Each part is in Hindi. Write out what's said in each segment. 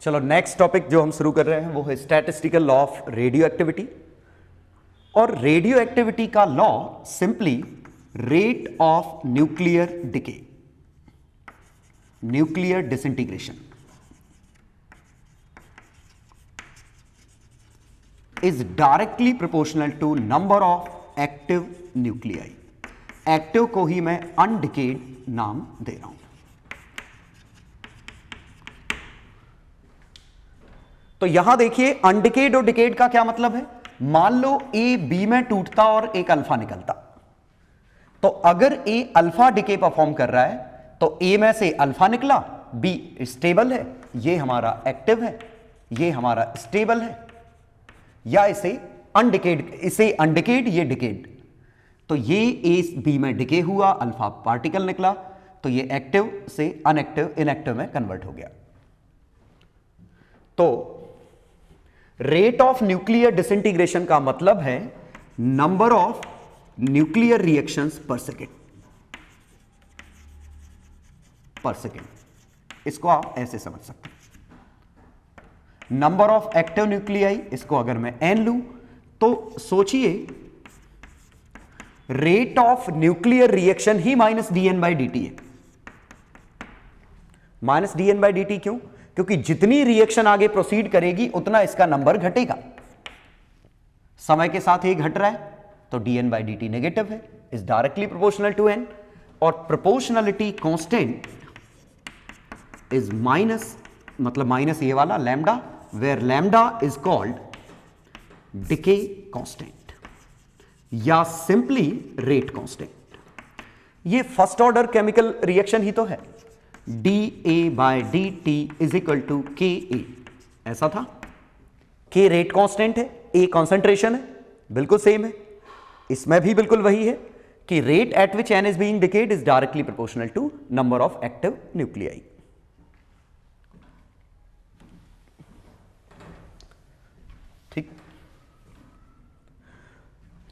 चलो नेक्स्ट टॉपिक जो हम शुरू कर रहे हैं वो है statistical law of radio activity. और रेडियो एक्टिविटी का law simply rate of nuclear decay, nuclear disintegration is directly proportional to number of active nuclei। Active को ही मैं अनडिकेड नाम दे रहा हूं। तो यहां देखिए अनडिकेड और डिकेड का क्या मतलब है। मान लो ए बी में टूटता और एक अल्फा निकलता, तो अगर ए अल्फा डिके परफॉर्म कर रहा है तो ए में से अल्फा निकला, बी स्टेबल है, ये हमारा एक्टिव है, ये हमारा स्टेबल है, या इसे अनडिकेड, इसे अनडिकेड, ये डिकेड। तो ये ए बी में डिके हुआ, अल्फा पार्टिकल निकला, तो ये एक्टिव से अनएक्टिव इनएक्टिव में कन्वर्ट हो गया। तो रेट ऑफ न्यूक्लियर डिसइंटीग्रेशन का मतलब है नंबर ऑफ न्यूक्लियर रिएक्शंस पर सेकेंड, पर सेकेंड। इसको आप ऐसे समझ सकते हैं। नंबर ऑफ एक्टिव न्यूक्लियाई, इसको अगर मैं एन लूं तो सोचिए रेट ऑफ न्यूक्लियर रिएक्शन ही minus D N by D T है। Minus D N by D T क्यों? क्योंकि जितनी रिएक्शन आगे प्रोसीड करेगी उतना इसका नंबर घटेगा। समय के साथ ये घट रहा है तो D N by D T negative है, is directly proportional to N. और प्रोपोर्शनलिटी कांस्टेंट इज माइनस, मतलब माइनस ये वाला lambda, where lambda is called decay constant या simply rate constant। ये फर्स्ट ऑर्डर केमिकल रिएक्शन ही तो है। dA by dt is equal to Ka, ऐसा था। K रेट कांस्टेंट है, A कॉन्सेंट्रेशन है, बिल्कुल सेम है। इसमें भी बिल्कुल वही है कि rate at which n is being decayed is directly proportional to number of active nuclei। ठीक,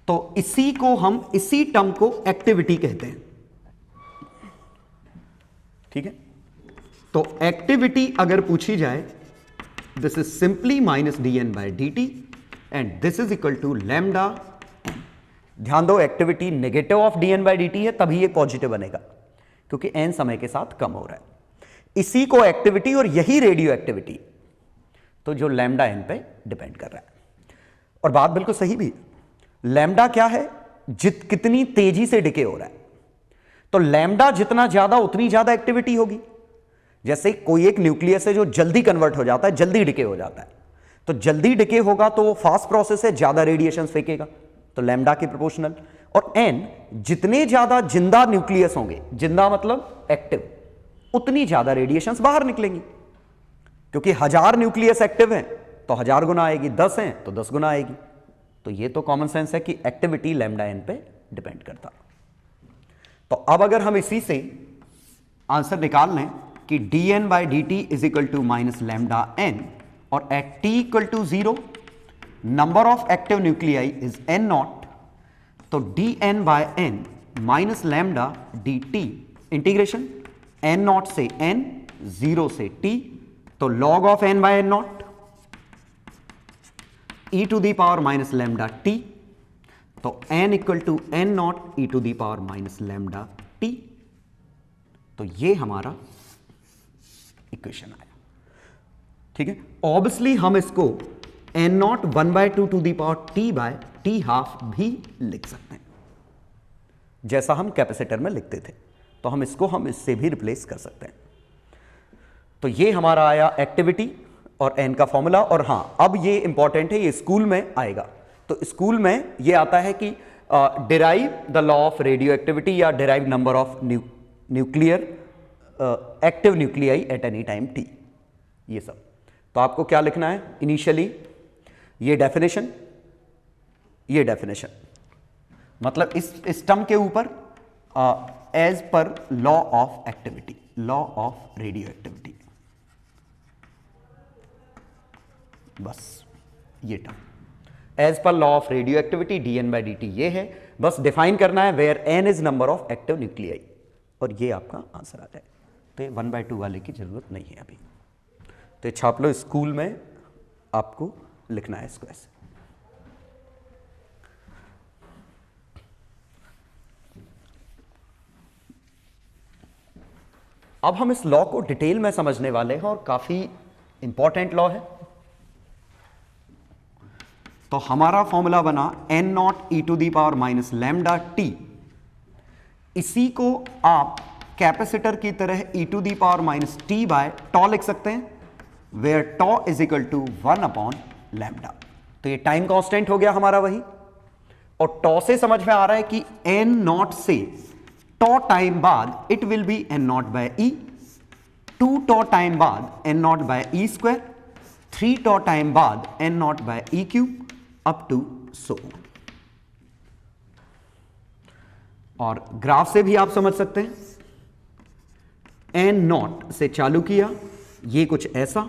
तो इसी को हम, इसी टर्म को एक्टिविटी कहते हैं। ठीक है, तो एक्टिविटी अगर पूछी जाए, this is simply minus D N by D T and this is equal to lambda. ध्यान दो, activity negative of D N by D T है, तभी ये पॉजिटिव बनेगा क्योंकि एन समय के साथ कम हो रहा है। इसी को एक्टिविटी, और यही रेडियो एक्टिविटी, तो जो लैम्डा एन पे डिपेंड कर रहा है। और बात बिल्कुल सही भी, लैम्डा क्या है, कितनी तेजी से डिके हो रहा है। तो लैम्डा जितना ज्यादा उतनी ज्यादा एक्टिविटी होगी। जैसे कोई एक न्यूक्लियस है जो जल्दी कन्वर्ट हो जाता है, जल्दी डिके हो जाता है, तो जल्दी डिके होगा तो वो फास्ट प्रोसेस है, ज्यादा रेडिएशन फेंकेगा, तो लैम्डा के प्रोपोर्शनल। और एन, जितने ज्यादा जिंदा न्यूक्लियस होंगे, जिंदा मतलब एक्टिव, उतनी ज्यादा रेडिएशन बाहर निकलेंगी। क्योंकि 1000 न्यूक्लियस एक्टिव हैं तो 1000 गुना आएगी, 10 हैं तो 10 गुना आएगी। तो ये तो कॉमन सेंस है कि एक्टिविटी लैम्डा एन पे डिपेंड करता। तो अब अगर हम इसी से आंसर निकाल लें कि D N by D T is equal to minus lambda N, और at T equal to 0 number of active nuclei is N not, तो D N by N minus lambda D T, integration N not से एन, 0 से टी, तो log of n by N not e to the power minus lambda T, तो n equal to N not e to the power minus lambda T. तो ये हमारा इक्वेशन आया। ठीक है, ऑब्वियसली हम इसको n not 1/2 to the power t by t half भी लिख सकते हैं, जैसा हम कैपेसिटर में लिखते थे। तो हम इसको इससे भी रिप्लेस कर सकते हैं। तो ये हमारा आया एक्टिविटी और एन का फॉर्मूला। और हाँ, अब ये इंपॉर्टेंट है, ये स्कूल में आएगा। तो स्कूल में ये आता है कि derive the law of radioactivity या derive number of nuclear active nuclei at any time T, ये सब। तो आपको क्या लिखना है इनिशियली, ये डेफिनेशन, ये डेफिनेशन, मतलब इस टर्म के ऊपर as per law of activity, law of radioactivity, बस ये term as per law of radioactivity D N by D T ये है। बस डिफाइन करना है where N is number of active nuclei, और ये आपका आंसर आ जाए। तो ये 1/2 वाले की जरूरत नहीं है अभी। तो ये छाप लो, स्कूल में आपको लिखना है इसको ऐसे। अब हम इस लॉ को डिटेल में समझने वाले हैं और काफी इंपॉर्टेंट लॉ है। तो हमारा फॉर्मूला बना n not E to the power minus lambda T. इसी को आप कैपेसिटर की तरह E to the power minus T by tau लिख सकते हैं, where tau is equal to 1 upon lambda. तो ये टाइम कांस्टेंट हो गया हमारा वही, और टॉ से समझ में आ रहा है कि n नॉट से टॉ टाइम बाद it will be n not by E, 2 tau time बाद n not by E square, 3 tau time बाद n not by E cube up to so. और ग्राफ से भी आप समझ सकते हैं, n नॉट से चालू किया ये कुछ ऐसा,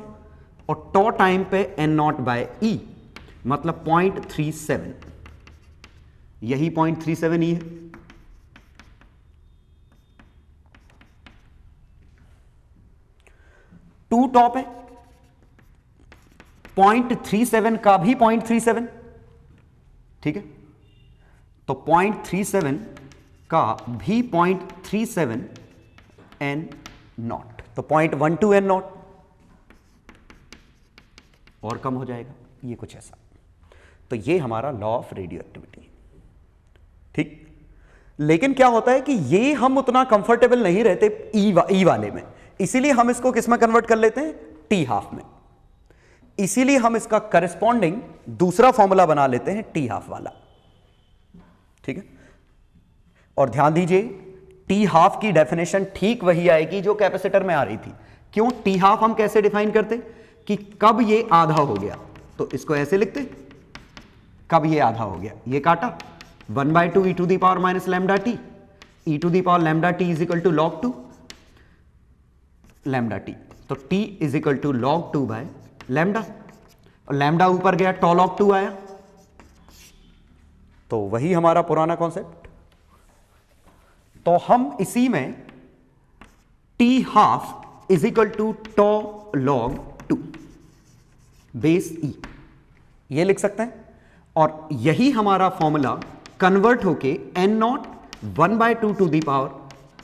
और टॉ टाइम पे n नॉट बाय ई मतलब 0.37, यही 0.37 ही है। टू टॉप है, 0.37 का भी 0.37, ठीक है। तो 0.37 का भी 0.37 n नॉट, तो 0.12 n नॉट, और कम हो जाएगा ये कुछ ऐसा। तो ये हमारा लॉ ऑफ रेडियो एक्टिविटी, ठीक। लेकिन क्या होता है कि ये हम उतना कंफर्टेबल नहीं रहते ई वाले में, इसीलिए हम इसको किस में कन्वर्ट कर लेते हैं, टी हाफ में। इसीलिए हम इसका करस्पॉन्डिंग दूसरा फॉर्मूला बना लेते हैं टी हाफ वाला, ठीक है। और ध्यान दीजिए, टी हाफ की डेफिनेशन ठीक वही आएगी जो कैपेसिटर में आ रही थी। क्यों, टी हाफ हम कैसे डिफाइन करते कि कब ये आधा हो गया, तो इसको ऐसे लिखते, कब ये आधा हो गया, ये काटा 1/2 E to the power minus lambda T, E to the power lambda T is equal to log 2 lambda T. तो T is equal to log 2 by lambda, और लैम्डा ऊपर गया टॉ log 2 आया, तो वही हमारा पुराना कॉन्सेप्ट। तो हम इसी में T half is equal to tau log 2 base E ये लिख सकते हैं, और यही हमारा फॉर्मूला कन्वर्ट होके n not 1/2 to the power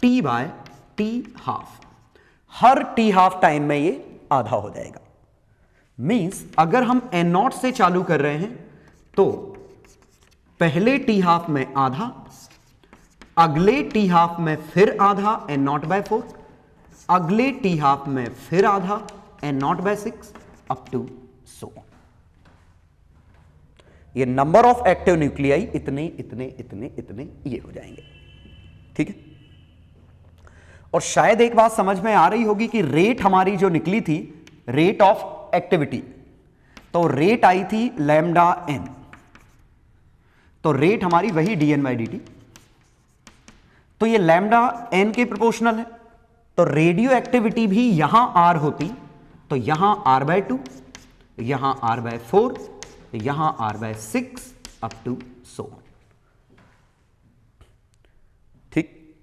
T by T half, हर टी हाफ टाइम में ये आधा हो जाएगा। मींस अगर हम n नॉट से चालू कर रहे हैं तो पहले टी हाफ में आधा, अगले टी हाफ में फिर आधा n नॉट बाय 4, अगले टी हाफ में फिर आधा n not by 6 up to so. ये नंबर ऑफ एक्टिव न्यूक्लियाई इतने इतने इतने इतने ये हो जाएंगे, ठीक है। और शायद एक बात समझ में आ रही होगी कि रेट हमारी जो निकली थी, रेट ऑफ एक्टिविटी, तो रेट आई थी लैम्डा n, तो रेट हमारी वही dn बाई dt, तो ये लैम्डा n के प्रोपोर्शनल है, तो रेडियो एक्टिविटी भी यहां r होती, तो यहां r/2, यहां r/4, यहां r/6 अप टू सो, ठीक।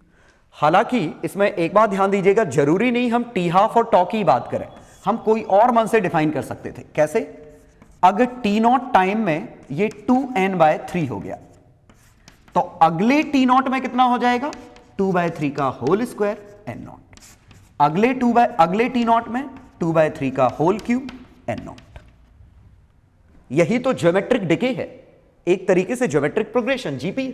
हालांकि इसमें एक बात ध्यान दीजिएगा, जरूरी नहीं हम टी हाफ और टॉ की बात करें, हम कोई और मन से डिफाइन कर सकते थे। कैसे, अगर टी नॉट टाइम में ये 2n/3 हो गया, तो अगले टी नॉट में कितना हो जाएगा, 2/3 का होल स्क्वायर n नॉट, अगले टी नॉट में 2/3 का होल क्यूब n नॉट। यही तो ज्योमेट्रिक डिके है, एक तरीके से ज्योमेट्रिक प्रोग्रेशन जीपी।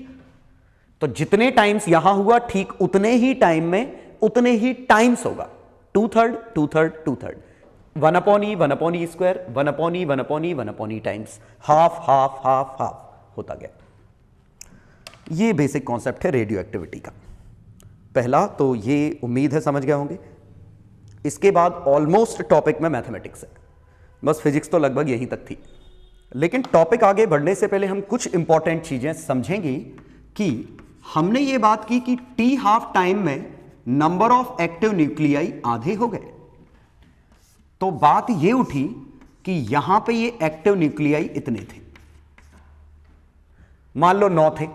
तो जितने टाइम्स यहां हुआ ठीक उतने ही टाइम में उतने ही टाइम्स होगा, 2/3 2/3 2/3, 1/e 1/e square 1/e 1/e 1/e times, half half half half होता गया। ये बेसिक कॉन्सेप्ट है रेडियो एक्टिविटी का। पहला तो ये उम्मीद है समझ गए होंगे। इसके बाद ऑलमोस्ट टॉपिक में मैथमेटिक्स है, बस फिजिक्स तो लगभग यहीं तक थी। लेकिन टॉपिक आगे बढ़ने से पहले हम कुछ इंपॉर्टेंट चीजें समझेंगे कि हमने ये बात की कि टी हाफ टाइम में नंबर ऑफ एक्टिव न्यूक्लियाई आधे हो गए, तो बात ये उठी कि यहां पे ये एक्टिव न्यूक्लियाई इतने थे, मान लो 9 थे,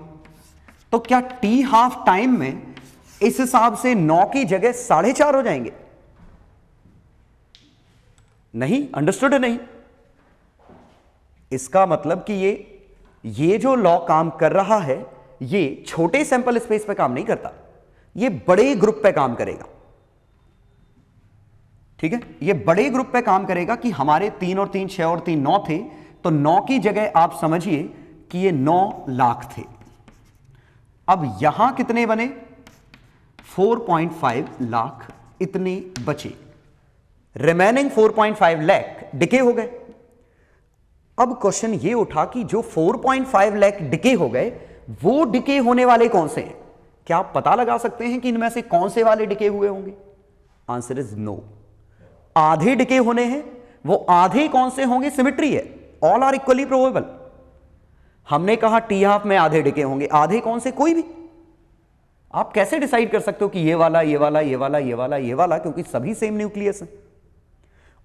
तो क्या टी हाफ टाइम में इस हिसाब से 9 की जगह 4.5 हो जाएंगे? नहीं, अंडरस्टूड नहीं? इसका मतलब कि ये जो लॉ काम कर रहा है ये छोटे सैंपल स्पेस पे काम नहीं करता, ये बड़े ग्रुप पे काम करेगा। ठीक है, ये बड़े ग्रुप पे काम करेगा कि हमारे 3 और 3 6 और 3 9 थे, तो 9 की जगह आप समझिए कि ये 9 लाख थे। अब यहां कितने बने? 4.5 लाख इतने बचे, रिमेनिंग 4.5 लाख डिके हो गए। अब क्वेश्चन ये उठा कि जो 4.5 लाख डिके हो गए वो डिके होने वाले कौन से हैं? क्या आप पता लगा सकते हैं कि इनमें से कौन से वाले डिके हुए होंगे? Answer is no. आधे डिके होने हैं, वो आधे कौन से होंगे? सिमेट्री है, ऑल आर इक्वली प्रोबेबल। हमने कहा टी हाफ में आधे डिके होंगे, आधे कौन से? कोई भी। आप कैसे डिसाइड कर सकते हो कि ये वाला ये वाला ये वाला ये वाला ये वाला, क्योंकि सभी सेम न्यूक्लियस है।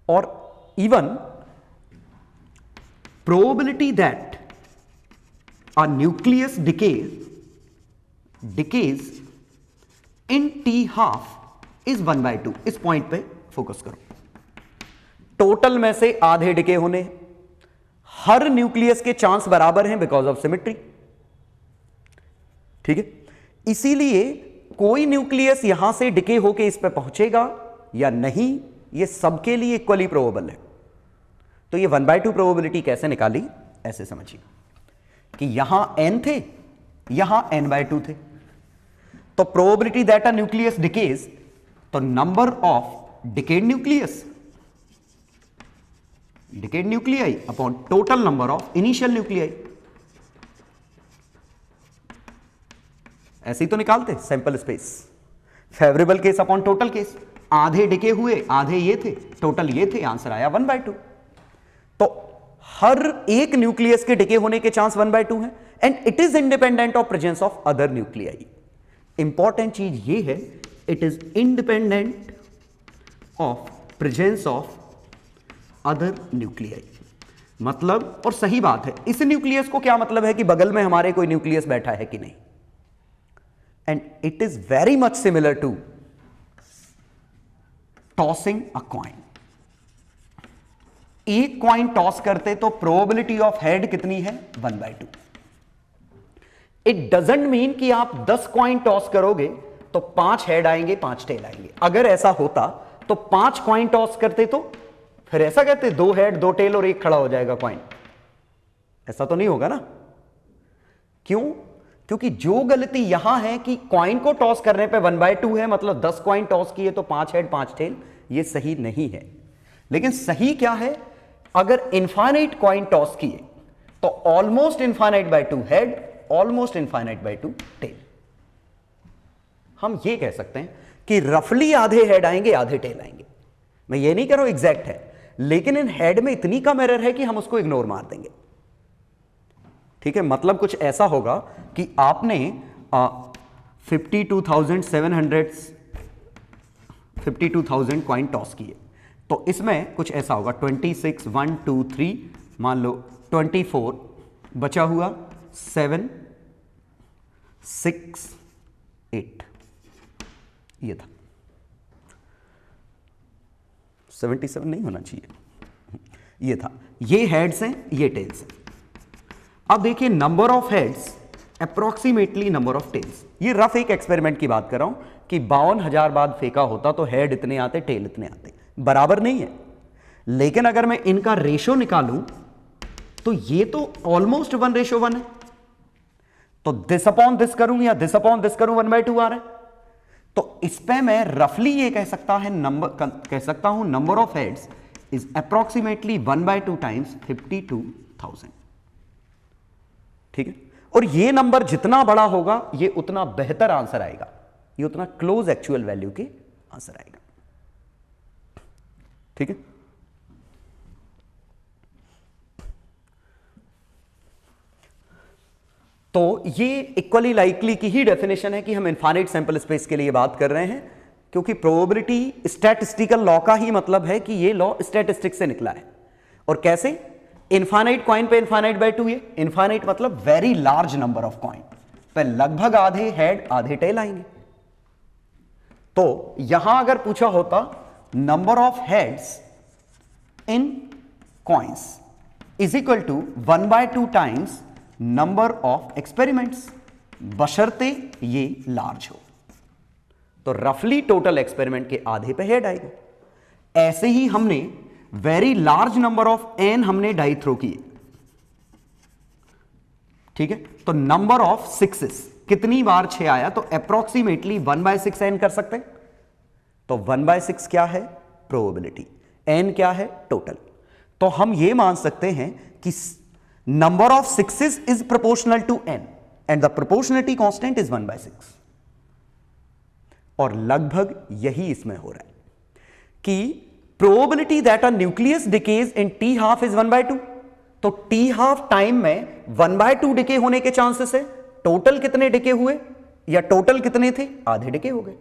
और even probability that a nucleus decays in t half is 1/2। इस पॉइंट पे फोकस करो। टोटल में से आधे डिके होने, हर न्यूक्लियस के चांस बराबर हैं बिकॉज ऑफ सिमेट्री। ठीक है, इसीलिए कोई न्यूक्लियस यहां से डिके होके इस पे पहुंचेगा या नहीं, ये सबके लिए इक्वली प्रोबेबल है। तो ये 1/2 प्रोबेबिलिटी कैसे निकाली? ऐसे समझिए कि यहां n थे, यहां n/2 थे, तो probability that a nucleus decays, तो number of decayed nuclei upon total number of initial nuclei. ऐसे ही तो निकालते sample space, favourable case upon total case. आधे डिके हुए, आधे ये थे, टोटल ये थे, आंसर आया 1/2। तो हर एक न्यूक्लियस के डिके होने के चांस 1/2 है, and it is independent of presence of other nuclei. Important चीज ये है, it is independent of presence of other nuclei. मतलब, और सही बात है, इस न्यूक्लियस को क्या मतलब है कि बगल में हमारे कोई न्यूक्लियस बैठा है कि नहीं। And it is very much similar to tossing a coin. एक कॉइन टॉस करते तो प्रोबेबिलिटी ऑफ हेड कितनी है? 1/2। इट डजंट मीन कि आप 10 कॉइन टॉस करोगे तो 5 हेड आएंगे 5 टेल आएंगे। अगर ऐसा होता तो 5 कॉइन टॉस करते तो फिर ऐसा कहते 2 हेड 2 टेल और एक खड़ा हो जाएगा कॉइन। ऐसा तो नहीं होगा ना। क्यों? क्योंकि जो गलती यहां है कि कॉइन को टॉस करने पे 1/2 है, मतलब 10 कॉइन टॉस किए तो 5 हेड 5 टेल, ये सही नहीं है। लेकिन सही क्या है? अगर इनफाइनाइट कॉइन टॉस किए तो almost infinite by 2 head, almost infinite by 2 tail. हम ये कह सकते हैं कि रफली आधे हेड आएंगे आधे टेल आएंगे। मैं ये नहीं कह रहा हूं एग्जैक्ट है, लेकिन इन हेड में इतनी कम एरर है कि हम उसको इग्नोर मार देंगे। ठीक है, मतलब कुछ ऐसा होगा कि आपने 52,000 कॉइन टॉस किए, तो इसमें कुछ ऐसा होगा 26 1 2 3 मान लो 24 बचा हुआ 7 6 8, ये था 77 नहीं होना चाहिए, ये था। ये हेड्स हैं, ये टेल्स हैं। अब देखिए number of heads approximately number of tails. ये रफ एक एक्सपेरिमेंट की बात कर रहा हूं कि 52,000 बाद फेंका होता तो हेड इतने आते टेल इतने आते, बराबर नहीं है। लेकिन अगर मैं इनका रेशो निकालूं तो ये तो ऑलमोस्ट 1:1 है। तो दिस अपॉन दिस करूं या दिस अपॉन दिस करूं 1/2 आ रहा है। तो इस पे मैं रफली ये कह सकता हूं number of heads is approximately 1/2 times 52,000। ठीक है, और ये नंबर जितना बड़ा होगा ये उतना बेहतर आंसर आएगा, ये उतना क्लोज एक्चुअल वैल्यू के आंसर आएगा। ठीक है, तो ये इक्वली लाइकली की ही डेफिनेशन है कि हम इनफाइनाइट सैंपल स्पेस के लिए बात कर रहे हैं, क्योंकि प्रोबेबिलिटी स्टैटिस्टिकल लॉ का ही मतलब है कि ये लॉ स्टैटिस्टिक्स से निकला है। और कैसे? इनफाइनाइट कॉइन पे इनफाइनाइट बाय 2, ये इनफाइनाइट मतलब very large number of coin पे लगभग आधे हेड आधे टेल आएंगे। तो यहां अगर पूछा होता number of heads in coins is equal to 1/2 times number of experiments, बशर्ते ये लार्ज हो। तो रफली टोटल एक्सपेरिमेंट के आधे पे हेड आएगा। ऐसे ही हमने very large number of N हमने डाई थ्रो किए, ठीक है। तो नंबर ऑफ सिक्सेस, कितनी बार 6 आया, तो अप्रोक्सीमेटली 1/6 एन कर सकते हैं। तो 1/6 क्या है, प्रोबेबिलिटी, एन क्या है, टोटल। तो हम यह मान सकते हैं कि number of sixes is proportional to N and the proportionality constant is 1/6। और लगभग यही इसमें हो रहा है कि probability that a nucleus decays in T half is 1/2। तो टी हाफ टाइम में 1/2 डिके होने के चांसेस है। टोटल कितने डिके हुए, या टोटल कितने थे, आधे डिके हो गए,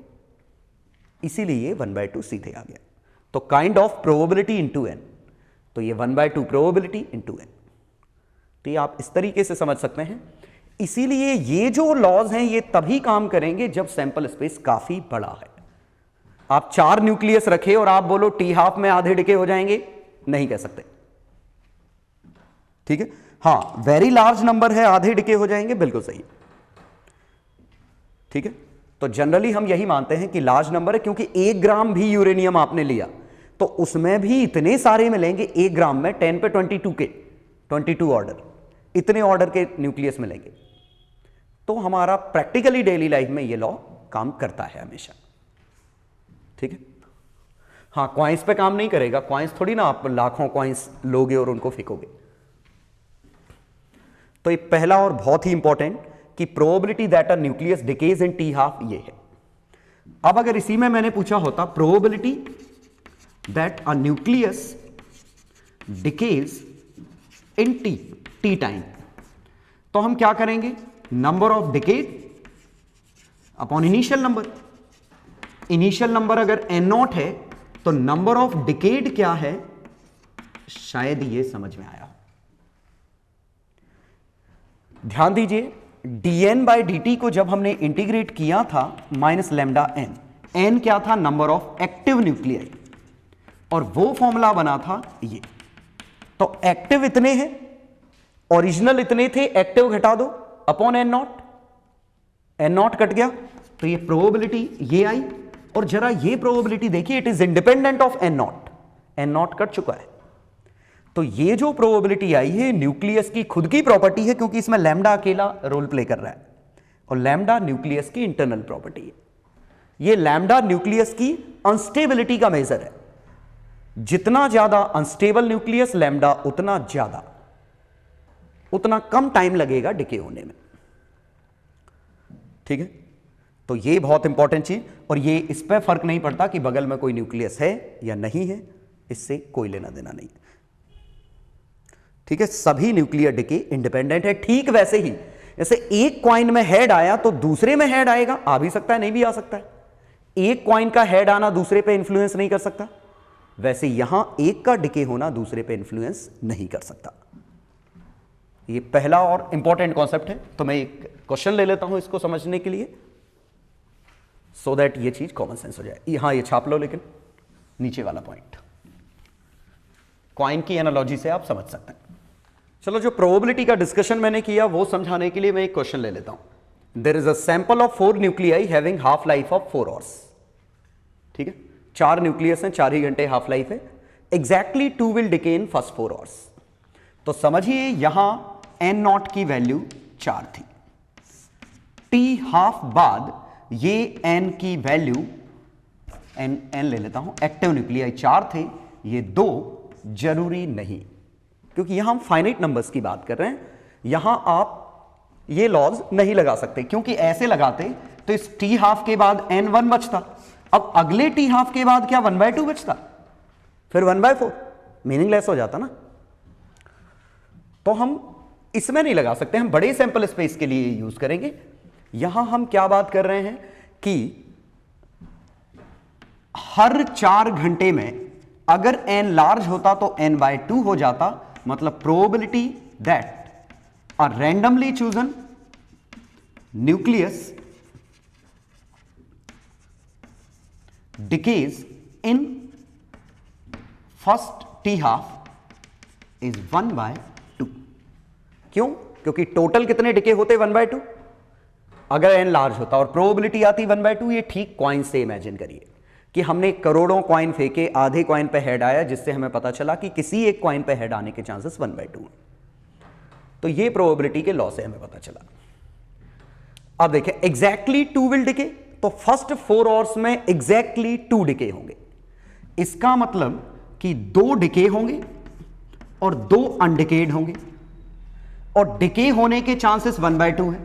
इसीलिए 1/2 सीधे आ गया। तो kind of probability into N, तो ये 1/2 प्रोबेबिलिटी इनटू एन। तो ये आप इस तरीके से समझ सकते हैं। इसीलिए ये जो लॉज हैं ये तभी काम करेंगे जब सैंपल स्पेस काफी बड़ा है। आप 4 न्यूक्लियस रखे और आप बोलो टी हाफ में आधे डिके हो जाएंगे, नहीं कह सकते, ठीक है। हां, वेरी लार्ज नंबर है, आधे डिके हो जाएंगे, बिल्कुल सही, ठीक है। तो जनरली हम यही मानते हैं कि लार्ज नंबर है, क्योंकि 1 ग्राम भी यूरेनियम आपने लिया तो उसमें भी इतने सारे मिलेंगे। 1 ग्राम में 10 पे 22 ऑर्डर, इतने ऑर्डर के न्यूक्लियस मिलेंगे। तो हमारा प्रैक्टिकली डेली लाइफ में ये लॉ काम करता है हमेशा, ठीक है। हां, कॉइन्स पे काम नहीं करेगा, कॉइन्स थोड़ी ना आप लाखों कॉइन्स लोगे और उनको फेंकोगे। तो ये पहला और बहुत ही इंपॉर्टेंट कि probability that a nucleus decays in T half ये है। अब अगर इसी में मैंने पूछा होता probability that a nucleus decays in T time, तो हम क्या करेंगे, number of decade upon initial number. Initial number अगर n0 है तो नंबर ऑफ डिकेड क्या है, शायद ये समझ में आया। ध्यान दीजिए, dn/dt को जब हमने इंटीग्रेट किया था माइनस लैम्डा n, n क्या था, नंबर ऑफ एक्टिव न्यूक्लियाई, और वो फॉर्मूला बना था ये। तो एक्टिव इतने हैं, ओरिजिनल इतने थे, एक्टिव घटा दो अपॉन n0, n0 कट गया तो ये प्रोबेबिलिटी ये आई। और जरा ये प्रोबेबिलिटी देखिए, it is independent of n0, n0 cut चुका है। तो ये जो प्रोबेबिलिटी आई है न्यूक्लियस की खुद की प्रॉपर्टी है, क्योंकि इसमें लैम्डा अकेला रोल प्ले कर रहा है, और लैम्डा न्यूक्लियस की इंटरनल प्रॉपर्टी है। ये लैम्डा न्यूक्लियस की अनस्टेबिलिटी का मेजर है। जितना ज्यादा अनस्टेबल न्यूक्लियस लैम्डा, उतना कम टाइम लगेगा डिके होने में, ठीक है। तो ये बहुत इंपॉर्टेंट चीज, और ये इस पर फर्क नहीं पड़ता कि बगल में कोई न्यूक्लियस है या नहीं है, इससे कोई लेना देना नहीं, ठीक है। सभी न्यूक्लियर डिके इंडिपेंडेंट है। ठीक वैसे ही जैसे एक कॉइन में हेड आया तो दूसरे में हेड आएगा, आ भी सकता है, नहीं भी आ सकता है। एक कॉइन का हेड आना दूसरे पे इंफ्लुएंस नहीं कर सकता, वैसे यहां एक का डिके होना दूसरे पे इंफ्लुएंस नहीं कर सकता। ये पहला और इंपॉर्टेंट कॉन्सेप्ट है। तो मैं एक क्वेश्चन ले लेता हूं इसको समझने के लिए, सो दैट ये चीज कॉमन सेंस हो जाए। यहां ये छाप लो, लेकिन नीचे वाला पॉइंट कॉइन की एनालॉजी से आप समझ सकते हैं। चलो, जो प्रोबेबिलिटी का डिस्कशन मैंने किया वो समझाने के लिए मैं एक क्वेश्चन ले लेता हूं। There is a sample of 4 nuclei having half life of 4 hours, ठीक है। 4 न्यूक्लियस हैं, 4 ही घंटे हाफ लाइफ है। Exactly 2 will decay in first 4 hours. तो समझिए यहां n0 की वैल्यू 4 थी, टी हाफ बाद ये n की वैल्यू n ले लेता हूं, एक्टिव न्यूक्लियाई 4 थे, ये 2 जरूरी नहीं, क्योंकि यहां हम फाइनाइट नंबर्स की बात कर रहे हैं। यहां आप ये लॉज नहीं लगा सकते, क्योंकि ऐसे लगाते तो इस टी हाफ के बाद n1 बचता, अब अगले टी हाफ के बाद क्या 1/2 बचता, फिर 1/4, मीनिंगलेस हो जाता ना। तो हम इसमें नहीं लगा सकते, हम बड़े सैंपल स्पेस के लिए यूज करेंगे। यहां हम क्या बात कर रहे हैं कि हर 4 घंटे में अगर n लार्ज होता तो n/2 हो जाता, मतलब probability that a randomly chosen nucleus decays in first T half is 1/2। क्यों? क्योंकि टोटल कितने डिके होते 1/2 अगर एन लार्ज होता, और प्रोबेबिलिटी आती 1/2। ये ठीक कॉइन से इमेजिन करिए कि हमने करोड़ों कॉइन फेंके, आधे कॉइन पे हेड आया, जिससे हमें पता चला कि किसी एक कॉइन पे हेड आने के चांसेस 1/2 हैं। तो ये प्रोबेबिलिटी के लॉ से हमें पता चला। अब देखिए एग्जैक्टली 2 विल डिके, तो फर्स्ट 4 आवर्स में एग्जैक्टली 2 डिके होंगे। इसका मतलब कि 2 डिके होंगे और 2 अनडिकेड होंगे, और डिके होने के चांसेस 1/2 हैं,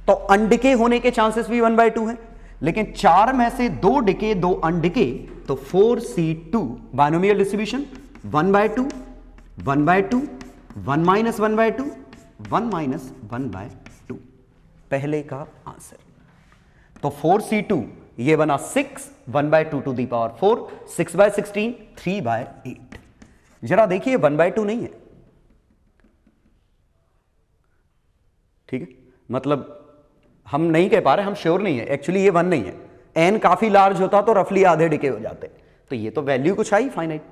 तो अनडिके होने के चांसेस भी 1/2 हैं। लेकिन 4 में से 2 डिके 2 अनडिके, तो 4C2 बाइनोमियल डिस्ट्रीब्यूशन 1/2 1/2 1 - 1/2 1 - 1/2 पहले का आंसर। तो 4C2 ये बना 6 1/2 टू दी पावर 4, 6/16 3/8। जरा देखिए 1/2 नहीं है, ठीक है, मतलब हम नहीं कह पा रहे, हम श्योर नहीं है, एक्चुअली ये 1 नहीं है। एन काफी लार्ज होता तो रफली आधे डिके हो जाते, तो ये तो वैल्यू कुछ आई फाइनाइट,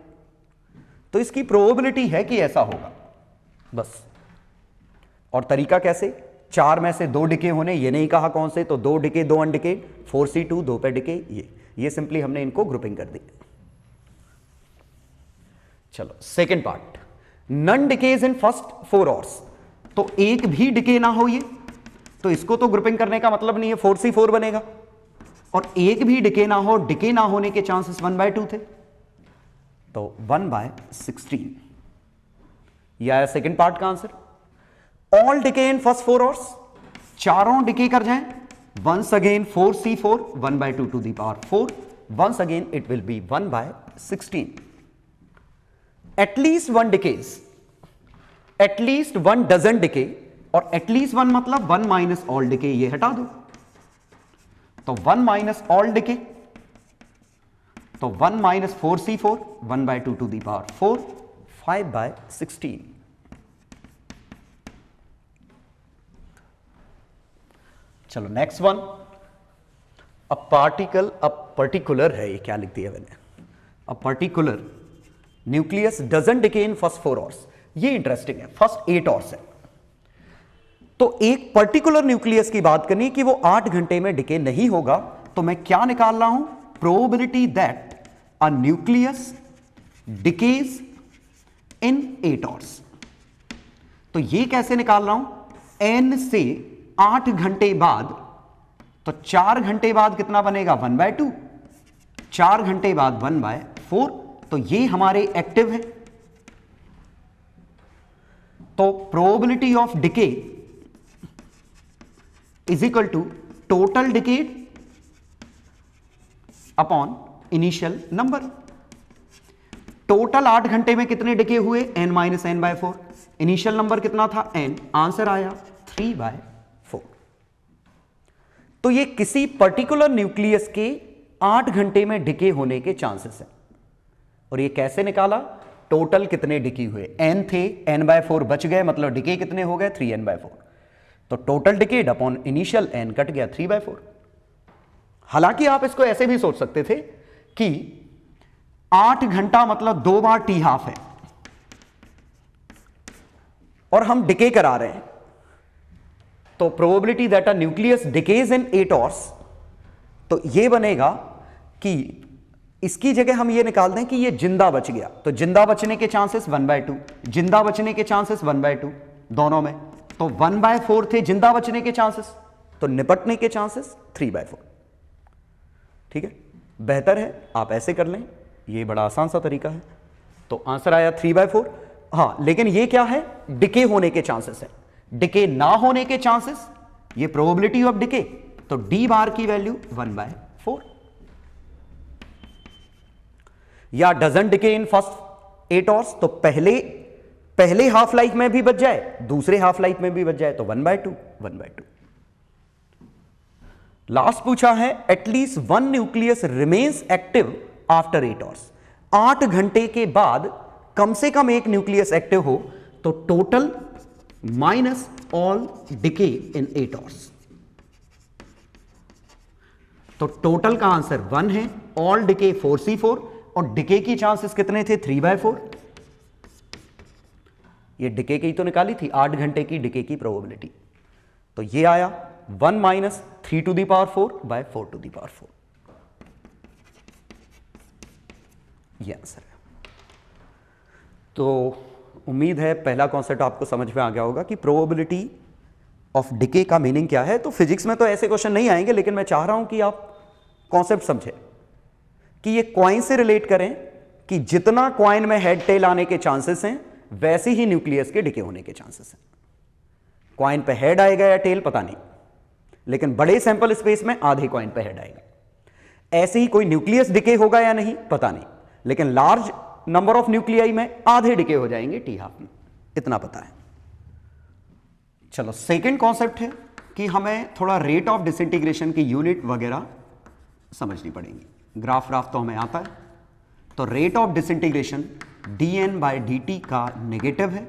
तो इसकी प्रोबेबिलिटी है कि ऐसा होगा बस। और तरीका कैसे? 4 में से 2 डिके होने, ये नहीं कहा कौन से, तो 2 डिके 2 अनडिके, 4C2 2 पे डिके, ये सिंपली हमने इनको ग्रुपिंग कर दी। चलो second part, none decays in first 4 hours. तो एक भी डिके ना हो, ये तो इसको तो ग्रुपिंग करने का मतलब नहीं है, 4C4 बनेगा। और एक भी डिके ना हो, डिके ना होने के चांसेस 1/2 थे, तो 1/16। यह आया सेकेंड पार्ट का answer. All decay in first 4 hours, चारों डिके कर जाएं, once again 4C4 1/2 to the power 4, once again it will be 1/16। At least 1 decays, at least 1 dozen decay, और एटलीस्ट 1 मतलब 1 माइनस ऑल डिके, ये हटा दो, तो 1 माइनस ऑल डिके, तो 1 - 4C4 1/2 टू दी पावर 4, 5/16। चलो next one, a particle, a particular है, ये क्या लिख दिया मैंने, a particular nucleus doesn't decay in first 4 hours. ये इंटरेस्टिंग है, फर्स्ट 8 आवर्स है, तो एक पर्टिकुलर न्यूक्लियस की बात करनी कि वो 8 घंटे में डिके नहीं होगा, तो मैं क्या निकाल रहा हूं? Probability that a nucleus decays in 8 hours. तो ये कैसे निकाल रहा हूं? n से 8 घंटे बाद, तो 4 घंटे बाद कितना बनेगा? 1/2, 4 घंटे बाद 1/4, तो ये हमारे एक्टिव है। तो probability of decay is equal to total decayed upon initial number. Total 8 घंटे में कितने डिके हुए? n - n/4। इनिशियल नंबर कितना था? n। आंसर आया 3/4। तो ये किसी पर्टिकुलर न्यूक्लियस के 8 घंटे में डिके होने के चांसेस हैं। और ये कैसे निकाला? टोटल कितने डिके हुए? n थे, n/4 बच गए, मतलब डिके कितने हो गए? 3n/4। तो total decayed upon initial n cut गया 3/4। हालांकि आप इसको ऐसे भी सोच सकते थे कि 8 घंटा मतलब 2 बार टी हाफ है, और हम डिके करा रहे हैं, तो probability that a nucleus decays in 8 hours, तो ये बनेगा कि इसकी जगह हम ये निकाल दें कि ये जिंदा बच गया, तो जिंदा बचने के चांसेस 1/2, जिंदा बचने के चांसेस 1/2 दोनों में, तो 1/4 थे जिंदा बचने के चांसेस, तो निपटने के चांसेस 3/4। ठीक है, बेहतर है आप ऐसे कर लें, ये बड़ा आसान सा तरीका है। तो आंसर आया 3/4। हाँ, लेकिन ये क्या है? डिके होने के चांसेस है, डिके ना होने के चांसेस, ये प्रोबेबिलिटी ऑफ डिके, तो डी बार की वैल्यू 1/4। या doesn't decay in first 8 hours, तो पहले हाफ लाइफ में भी बच जाए, दूसरे हाफ लाइफ में भी बच जाए, तो 1/2 1/2। लास्ट पूछा है, at least 1 nucleus remains active after 8 hours. 8 घंटे के बाद कम से कम एक न्यूक्लियस एक्टिव हो, तो टोटल माइनस ऑल डिके इन 8 आवर्स। तो टोटल का आंसर 1 है, ऑल डिके 4C4, और डिके की चांसेस कितने थे? 3/4। ये डिके की तो निकाली थी, 8 घंटे की डिके की प्रोबेबिलिटी। तो ये आया 1 minus 3 to the power 4 by 4 to the power 4, ये आंसर है। तो उम्मीद है पहला कॉन्सेप्ट आपको समझ में आ गया होगा कि प्रोबेबिलिटी ऑफ डिके का मीनिंग क्या है। तो फिजिक्स में तो ऐसे क्वेश्चन नहीं आएंगे, लेकिन मैं चाह रहा हूं कि आप कॉन्सेप्ट समझें कि ये कॉइन से रिलेट करें कि जितना कॉइन में हेड टेल आने के चांसेस हैं वैसे ही न्यूक्लियस के डिके होने के चांसेस हैं। कॉइन पे हेड आएगा या टेल पता नहीं, लेकिन बड़े सैंपल स्पेस में आधे कॉइन पे हेड आएगा। ऐसे ही कोई न्यूक्लियस डिके होगा या नहीं पता नहीं, लेकिन लार्ज नंबर ऑफ न्यूक्लियाई में आधे डिके हो जाएंगे टी हाफ में, इतना पता है। चलो सेकंड कॉन्सेप्ट है कि हमें थोड़ा रेट ऑफ डिसइंटीग्रेशन की यूनिट वगैरह समझनी पड़ेगी। ग्राफ तो हमें आता है। तो rate of disintegration dn by dt का नेगेटिव है,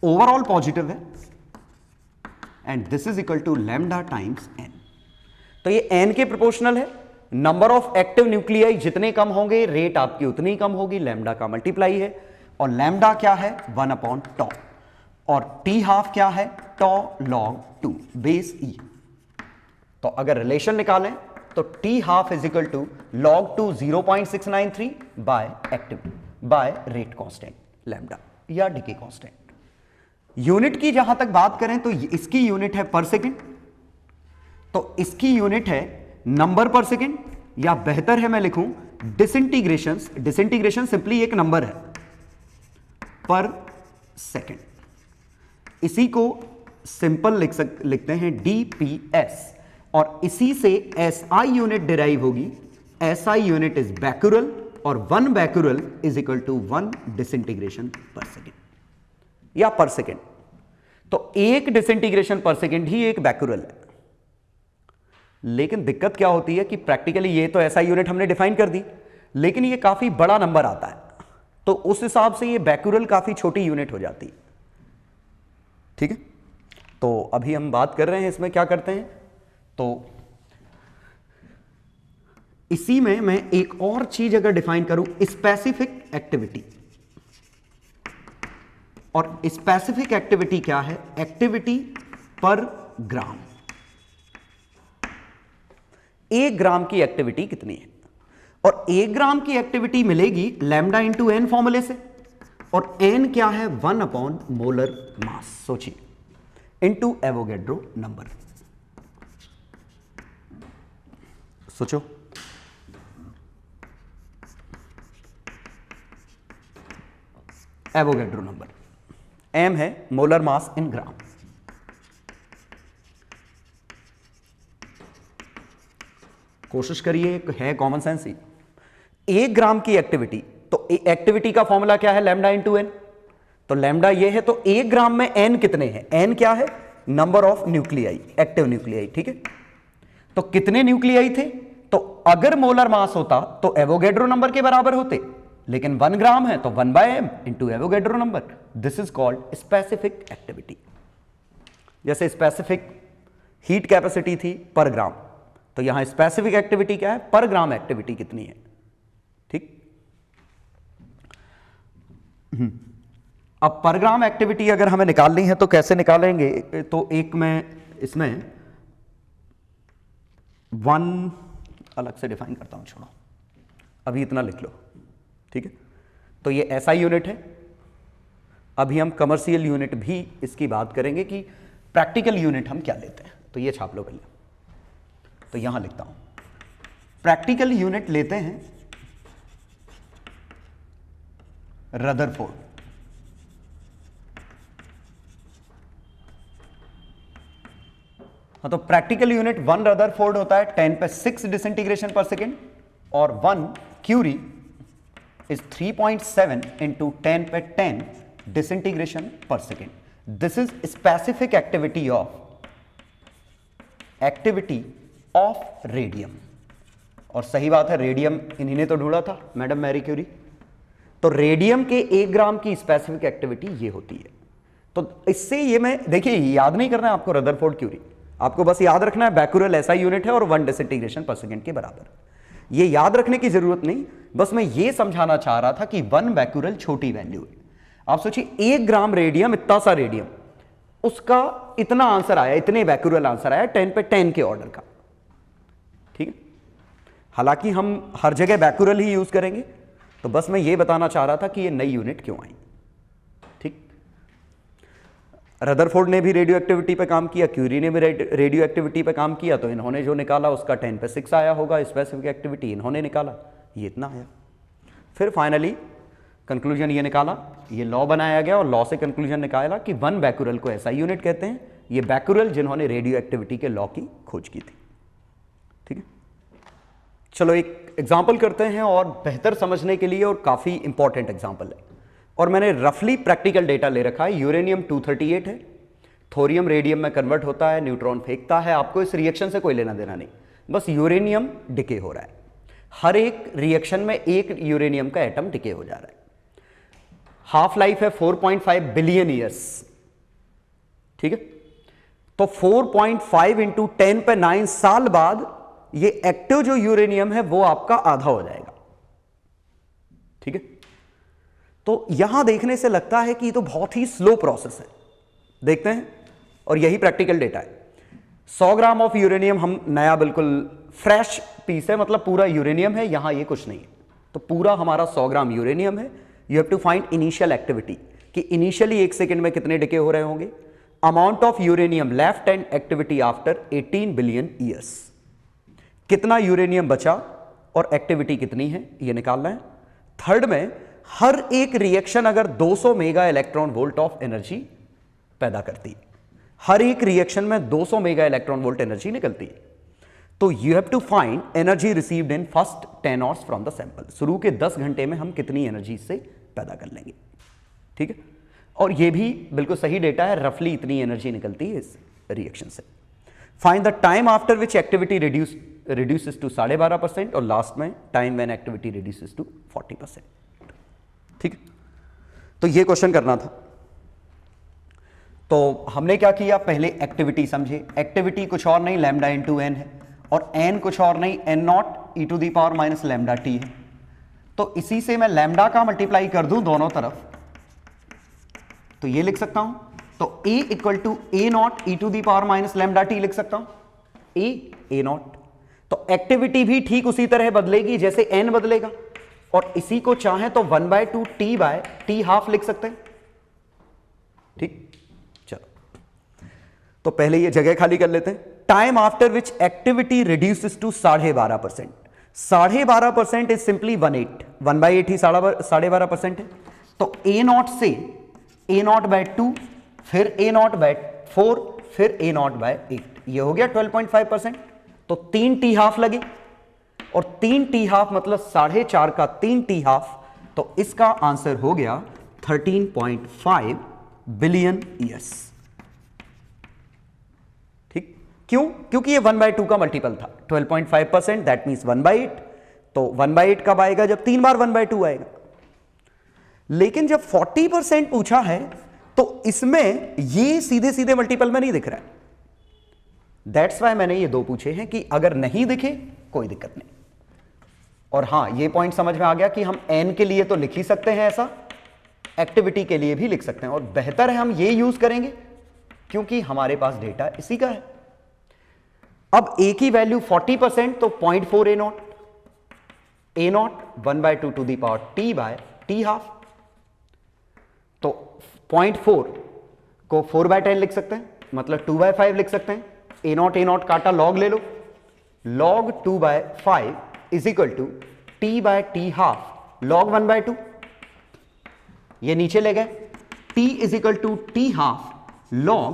ओवरऑल पॉजिटिव है, and this is equal to lambda times n। तो ये n के प्रोपोर्शनल है। नंबर ऑफ एक्टिव न्यूक्लियाई जितने कम होंगे रेट आपकी उतनी कम होगी, लैम्डा का मल्टीप्लाई है। और लैम्डा क्या है 1/τ, और टी हाफ क्या है टॉ लॉग 2 बेस e। तो अगर रिलेशन निकालें तो T half is equal to log 2 0.693 by active by rate constant lambda या डिके कांस्टेंट। यूनिट की जहां तक बात करें तो इसकी यूनिट है पर सेकेंड, तो इसकी यूनिट है नंबर पर सेकेंड, या बेहतर है मैं लिखूं डिसइंटीग्रेशन। डिसइंटीग्रेशन सिंपली एक नंबर है पर सेकेंड। इसी को सिंपल लिखते हैं dps, और इसी से SI यूनिट डिराइव होगी। SI यूनिट इज बैक्यूरल, और 1 becquerel is equal to 1 disintegration per second या पर सेकेंड। तो एक डिसइंटीग्रेशन पर सेकेंड ही एक बैक्यूरल है। लेकिन दिक्कत क्या होती है कि प्रैक्टिकली ये तो SI यूनिट हमने डिफाइन कर दी, लेकिन ये काफी बड़ा नंबर आता है, तो उस हिसाब से ये बैक्यूरल काफी छोटी यूनिट हो जाती है। ठीक है, तो अभी हम बात कर रहे हैं इसमें क्या करते हैं। तो इसी में मैं एक और चीज अगर डिफाइन करूं, स्पेसिफिक एक्टिविटी। और स्पेसिफिक एक्टिविटी क्या है, एक्टिविटी पर ग्राम। 1 ग्राम की एक्टिविटी कितनी है, और 1 ग्राम की एक्टिविटी मिलेगी लैम्डा इंटू एन फॉर्मूले से, और एन क्या है 1 मोलर मास, सोचिए, इंटू एवोगैड्रो नंबर। सोचो, एवोगैड्रो नंबर, एम है मोलर मास इन ग्राम। कोशिश करिए, है कॉमन सेंस ही। 1 ग्राम की एक्टिविटी, तो एक्टिविटी का फॉर्मूला क्या है लैम्डा इंटू एन। तो लैम्डा ये है, तो 1 ग्राम में एन कितने हैं, एन क्या है number of nuclei, active nuclei. ठीक है, तो कितने न्यूक्लियाई थे, तो अगर मोलर मास होता तो एवोगैड्रो नंबर के बराबर होते, लेकिन 1 ग्राम है तो 1/m into Avogadro number. This is called specific activity. जैसे स्पेसिफिक हीट कैपेसिटी थी पर ग्राम, तो यहां स्पेसिफिक एक्टिविटी क्या है, पर ग्राम एक्टिविटी कितनी है। ठीक, अब पर ग्राम एक्टिविटी अगर हमें निकालनी है तो कैसे निकालेंगे। तो एक मैं इसमें 1 अलग से डिफाइन करता हूं, छोड़ो अभी इतना लिख लो। ठीक है, तो ये SI यूनिट है। अभी हम कमर्शियल यूनिट भी इसकी बात करेंगे कि प्रैक्टिकल यूनिट हम क्या लेते हैं। तो ये छाप लो पहले, तो यहां लिखता हूं प्रैक्टिकल यूनिट लेते हैं रदरफोर्ड। हाँ, तो प्रैक्टिकल यूनिट 1 रदरफोर्ड होता है 10 पे 6 डिसइंटीग्रेशन पर सेकेंड, और 1 क्यूरी इज 3.7 इंटू 10 पे 10 disintegration per second. This is specific activity of radium. और सही बात है, रेडियम इन्हीं ने तो ढूंढा था, मैडम मैरी क्यूरी। तो रेडियम के 1 ग्राम की स्पेसिफिक एक्टिविटी ये होती है। तो इससे ये मैं देखिए याद नहीं करना है आपको रदरफोर्ड क्यूरी, आपको बस याद रखना है बैक्यूरल SI यूनिट है और 1 डिसइंटीग्रेशन पर सेकेंड के बराबर। ये याद रखने की जरूरत नहीं, बस मैं ये समझाना चाह रहा था कि 1 बैक्यूरल छोटी वैल्यू है। आप सोचिए 1 ग्राम रेडियम, इतना सा रेडियम, उसका इतना आंसर आया, इतने बैक्यूरल आंसर आया 10 पे 10 के ऑर्डर का। ठीक है, हालांकि हम हर जगह बैक्यूरल ही यूज करेंगे, तो बस मैं ये बताना चाह रहा था कि ये नई यूनिट क्यों आई। ठीक, रदरफोर्ड ने भी रेडियो एक्टिविटी पे काम किया, क्यूरी ने भी रेडियो एक्टिविटी पे काम किया, तो इन्होंने जो निकाला उसका 10 पे 6 आया होगा। स्पेसिफिक एक्टिविटी इन्होंने निकाला, ये इतना आया। फिर फाइनली कंक्लूजन ये निकाला, ये लॉ बनाया गया और लॉ से कंक्लूजन निकाला कि 1 बैक्यूरल को ऐसा यूनिट कहते हैं। ये बैक्यूरल जिन्होंने रेडियो एक्टिविटी के लॉ की खोज की थी। ठीक है, चलो एक एग्जाम्पल करते हैं और बेहतर समझने के लिए, और काफी इंपॉर्टेंट एग्जाम्पल है, और मैंने रफली प्रैक्टिकल डेटा ले रखा है। यूरेनियम 238 है, थोरियम रेडियम में कन्वर्ट होता है, न्यूट्रॉन फेंकता है। आपको इस रिएक्शन से कोई लेना देना नहीं, बस यूरेनियम डिके हो रहा है। हर एक रिएक्शन में एक यूरेनियम का एटम डिके हो जा रहा है। हाफ लाइफ है 4.5 बिलियन ईयर्स। ठीक है, तो 4.5 इंटू 10 पे 9 साल बाद ये एक्टिव जो यूरेनियम है वो आपका आधा हो जाएगा। ठीक है, तो यहां देखने से लगता है कि ये तो बहुत ही स्लो प्रोसेस है। देखते हैं, और यही प्रैक्टिकल डेटा है। 100 ग्राम ऑफ यूरेनियम, हम नया बिल्कुल फ्रेश पीस है, मतलब पूरा यूरेनियम है, यहां ये कुछ नहीं है, तो पूरा हमारा 100 ग्राम यूरेनियम है। You have to find initial activity, कि इनिशियली 1 सेकेंड में कितने डिके हो रहे होंगे। Amount of uranium left and activity after 18 billion years, कितना यूरेनियम बचा और एक्टिविटी कितनी है ये निकालना है। थर्ड में, हर एक रिएक्शन अगर 200 mega electron volt of energy पैदा करती है, हर एक रिएक्शन में 200 मेगा इलेक्ट्रॉन वोल्ट एनर्जी निकलती है, तो you have to find energy received in first 10 hours from the sample. शुरू के 10 घंटे में हम कितनी एनर्जी से पैदा कर लेंगे। ठीक है, और ये भी बिल्कुल सही डेटा है, रफली इतनी एनर्जी निकलती है इस रिएक्शन से। Find the time after which activity reduces to 12.5%, और लास्ट में time when activity reduces to 40%। ठीक है, तो ये क्वेश्चन करना था। तो हमने क्या किया, पहले एक्टिविटी समझे। एक्टिविटी कुछ और नहीं लैम्डा इंटू एन है, और एन कुछ और नहीं n not E to the power minus lambda T है। तो इसी से मैं लैम्डा का मल्टीप्लाई कर दूं दोनों तरफ, तो ये लिख सकता हूं, तो a equal to A naught E to the power minus lambda T लिख सकता हूं, ए नॉट। तो एक्टिविटी भी ठीक उसी तरह बदलेगी जैसे n बदलेगा, और इसी को चाहे तो 1/2 t बाय टी हाफ लिख सकते हैं। ठीक, चलो तो पहले ये जगह खाली कर लेते हैं। Time after which activity reduces to 12.5%। 12.5% is simply 1/8 ही 12.5% है। तो ए नॉट से ए नॉट बाय 2, फिर ए नॉट बाय 4, फिर ए नॉट बाय 8, ये हो गया 12.5%। तो 3 टी हाफ लगे, और 3 टी हाफ मतलब 4.5 का 3 टी हाफ, तो इसका आंसर हो गया 13.5 बिलियन ईयर्स। ठीक, क्यों? क्योंकि ये 1/2 का मल्टीपल था। 12.5% दैट मीन्स 1/8, तो 1/8 कब आएगा? जब 3 बार 1/2 आएगा। लेकिन जब 40% पूछा है तो इसमें ये सीधे सीधे मल्टीपल में नहीं दिख रहा है। दैट्स वाई मैंने ये 2 पूछे हैं कि अगर नहीं दिखे कोई दिक्कत नहीं। और हां, ये पॉइंट समझ में आ गया कि हम n के लिए तो लिख ही सकते हैं ऐसा, एक्टिविटी के लिए भी लिख सकते हैं, और बेहतर है हम ये यूज करेंगे क्योंकि हमारे पास डेटा इसी का है। अब a की वैल्यू 40%, तो 0.4 a naught, a naught 1/2 to the power t by T half. तो 0.4 को 4/10 लिख सकते हैं, मतलब 2/5 लिख सकते हैं। a नॉट काटा, लॉग ले लो, log 2/5 is equal to t by T half log 1/2। ये नीचे ले गए, t is equal to T half log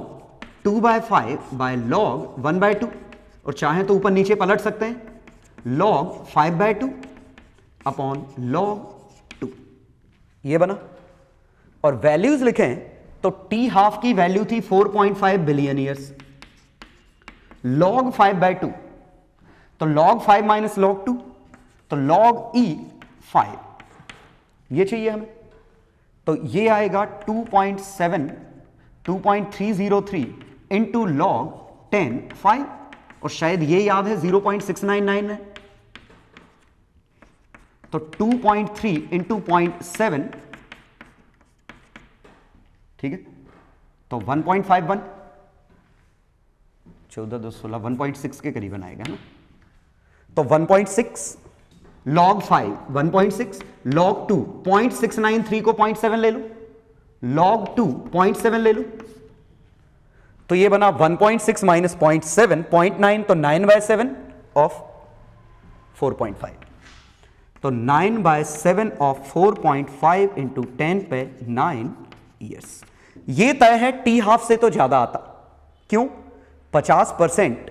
2/5 by log 1/2, और चाहे तो ऊपर नीचे पलट सकते हैं, log 5/2 अपॉन log 2, ये बना। और वैल्यूज लिखें तो टी हाफ की वैल्यू थी 4.5 बिलियन ईयर्स, log 5/2, तो log 5 माइनस log 2, तो log e 5, ये चाहिए हमें। तो ये आएगा 2.303 इंटू log 10 5, और शायद ये याद है 0.699 है, तो 2.3 इंटू 0.7 ठीक है, तो 1.51, 14 2 16 1.6 के करीबन आएगा ना। तो 1.6 log 5 1.6 log 2 0.693 को 0.7 ले लो, log 2 0.7 ले लो, तो ये बना 1.6 माइनस 0.7 0.9, तो 9/7 ऑफ 4.5, तो 9/7 ऑफ 4.5 इंटू 10 पे 9 ईयर्स। ये तय है टी हाफ से तो ज्यादा आता, क्यों? 50%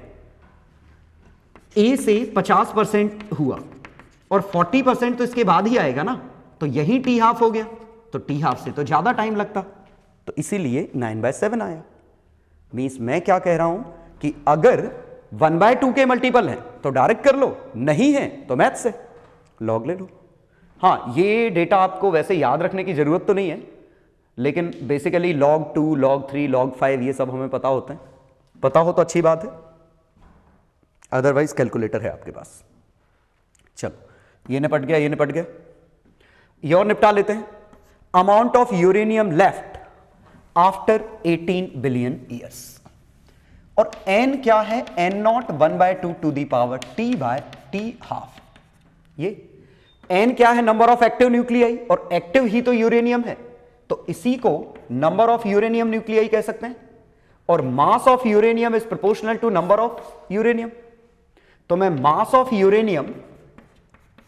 ए से 50% हुआ और 40% तो इसके बाद ही आएगा ना, तो यही टी हाफ हो गया, तो टी हाफ से तो ज्यादा टाइम लगता, तो इसीलिए 9/7 आया। मींस मैं क्या कह रहा हूं कि अगर 1/2 के मल्टीपल है तो डायरेक्ट कर लो, नहीं है तो मैथ से लॉग ले लो। हाँ, ये डेटा आपको वैसे याद रखने की जरूरत तो नहीं है, लेकिन बेसिकली log 2 log 3 log 5 ये सब हमें पता होते हैं, पता हो तो अच्छी बात है, अदरवाइज कैलकुलेटर है आपके पास। चलो ये निपट गया, ये निपट गया, ये और निपटा लेते हैं। Amount of uranium left after 18 billion years, और n क्या है? n0 1/2 to the power t/t half. ये n क्या है? नंबर ऑफ एक्टिव न्यूक्लियाई, और एक्टिव ही तो यूरेनियम है, तो इसी को नंबर ऑफ यूरेनियम न्यूक्लियाई कह सकते हैं, और mass of uranium is proportional to number of uranium. तो मैं मास ऑफ यूरेनियम